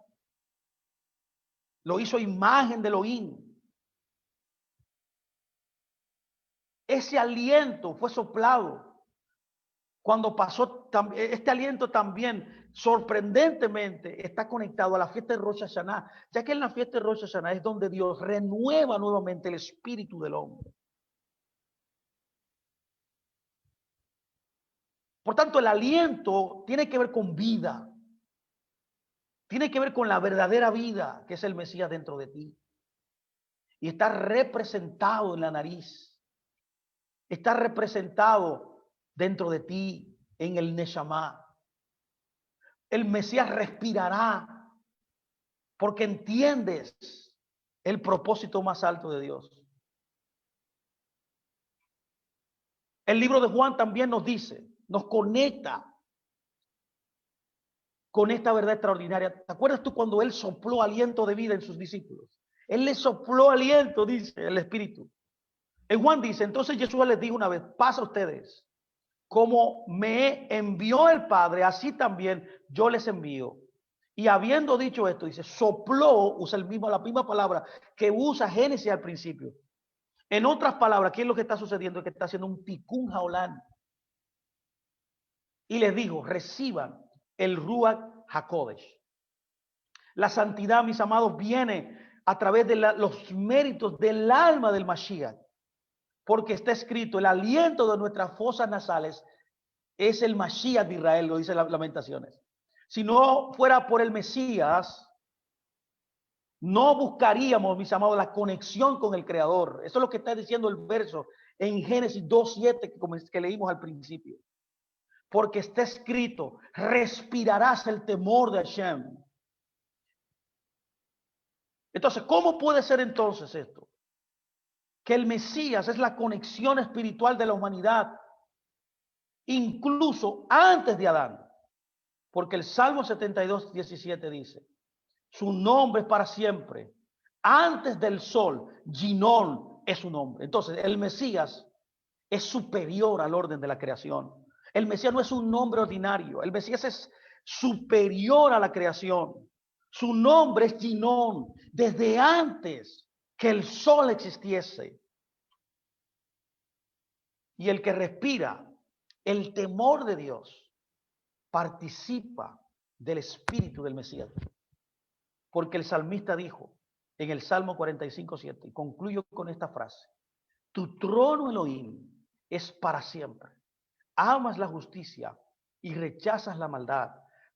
lo hizo imagen de Elohim. Ese aliento fue soplado. Cuando pasó, este aliento también, sorprendentemente, está conectado a la fiesta de Rosh Hashanah, ya que en la fiesta de Rosh Hashanah es donde Dios renueva nuevamente el espíritu del hombre. Por tanto, el aliento tiene que ver con vida. Tiene que ver con la verdadera vida, que es el Mesías dentro de ti. Y está representado en la nariz. Está representado dentro de ti, en el Neshama. El Mesías respirará porque entiendes el propósito más alto de Dios. El libro de Juan también nos dice, nos conecta con esta verdad extraordinaria. ¿Te acuerdas tú cuando él sopló aliento de vida en sus discípulos? Él les sopló aliento, dice el Espíritu. En Juan dice, entonces Jesús les dijo una vez, pasa a ustedes, como me envió el Padre, así también yo les envío. Y habiendo dicho esto, dice, sopló, usa la misma palabra que usa Génesis al principio. En otras palabras, ¿qué es lo que está sucediendo? Es que está haciendo un tikkun haolán. Y les dijo, reciban el Ruach HaKodesh. La santidad, mis amados, viene a través de los méritos del alma del Mashiach. Porque está escrito, el aliento de nuestras fosas nasales es el Mashiach de Israel, lo dice las Lamentaciones. Si no fuera por el Mesías, no buscaríamos, mis amados, la conexión con el Creador. Eso es lo que está diciendo el verso en Génesis 2:7 que leímos al principio. Porque está escrito, respirarás el temor de Hashem. Entonces, ¿cómo puede ser entonces esto? Que el Mesías es la conexión espiritual de la humanidad, incluso antes de Adán. Porque el Salmo 72:17 dice, su nombre es para siempre. Antes del sol, Ginón es su nombre. Entonces, el Mesías es superior al orden de la creación. El Mesías no es un nombre ordinario. El Mesías es superior a la creación. Su nombre es Ginón, desde antes que el sol existiese. Y el que respira el temor de Dios participa del espíritu del Mesías. Porque el salmista dijo en el Salmo 45:7, y concluyo con esta frase, tu trono, Elohim, es para siempre. Amas la justicia y rechazas la maldad.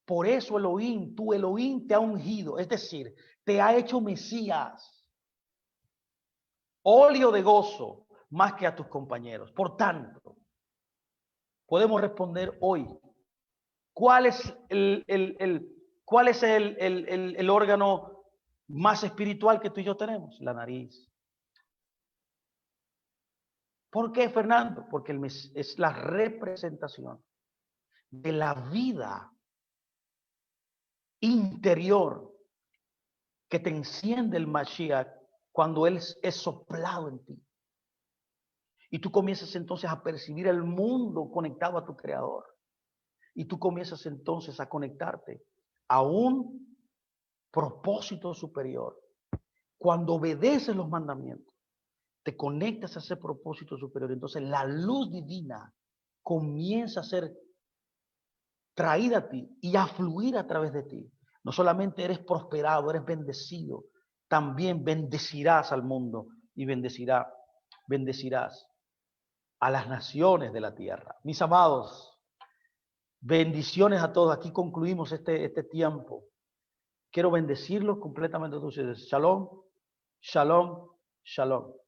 Por eso Elohim, tu Elohim te ha ungido, es decir, te ha hecho Mesías, óleo de gozo, más que a tus compañeros. Por tanto, podemos responder hoy, ¿cuál es el órgano más espiritual que tú y yo tenemos? La nariz. ¿Por qué, Fernando? Porque es la representación de la vida interior que te enciende el Mashiach cuando Él es soplado en ti. Y tú comienzas entonces a percibir el mundo conectado a tu Creador. Y tú comienzas entonces a conectarte a un propósito superior. Cuando obedeces los mandamientos, te conectas a ese propósito superior. Entonces la luz divina comienza a ser traída a ti y a fluir a través de ti. No solamente eres prosperado, eres bendecido, también bendecirás al mundo y bendecirás a las naciones de la tierra. Mis amados, bendiciones a todos. Aquí concluimos este tiempo. Quiero bendecirlos completamente a ustedes. Shalom, shalom, shalom.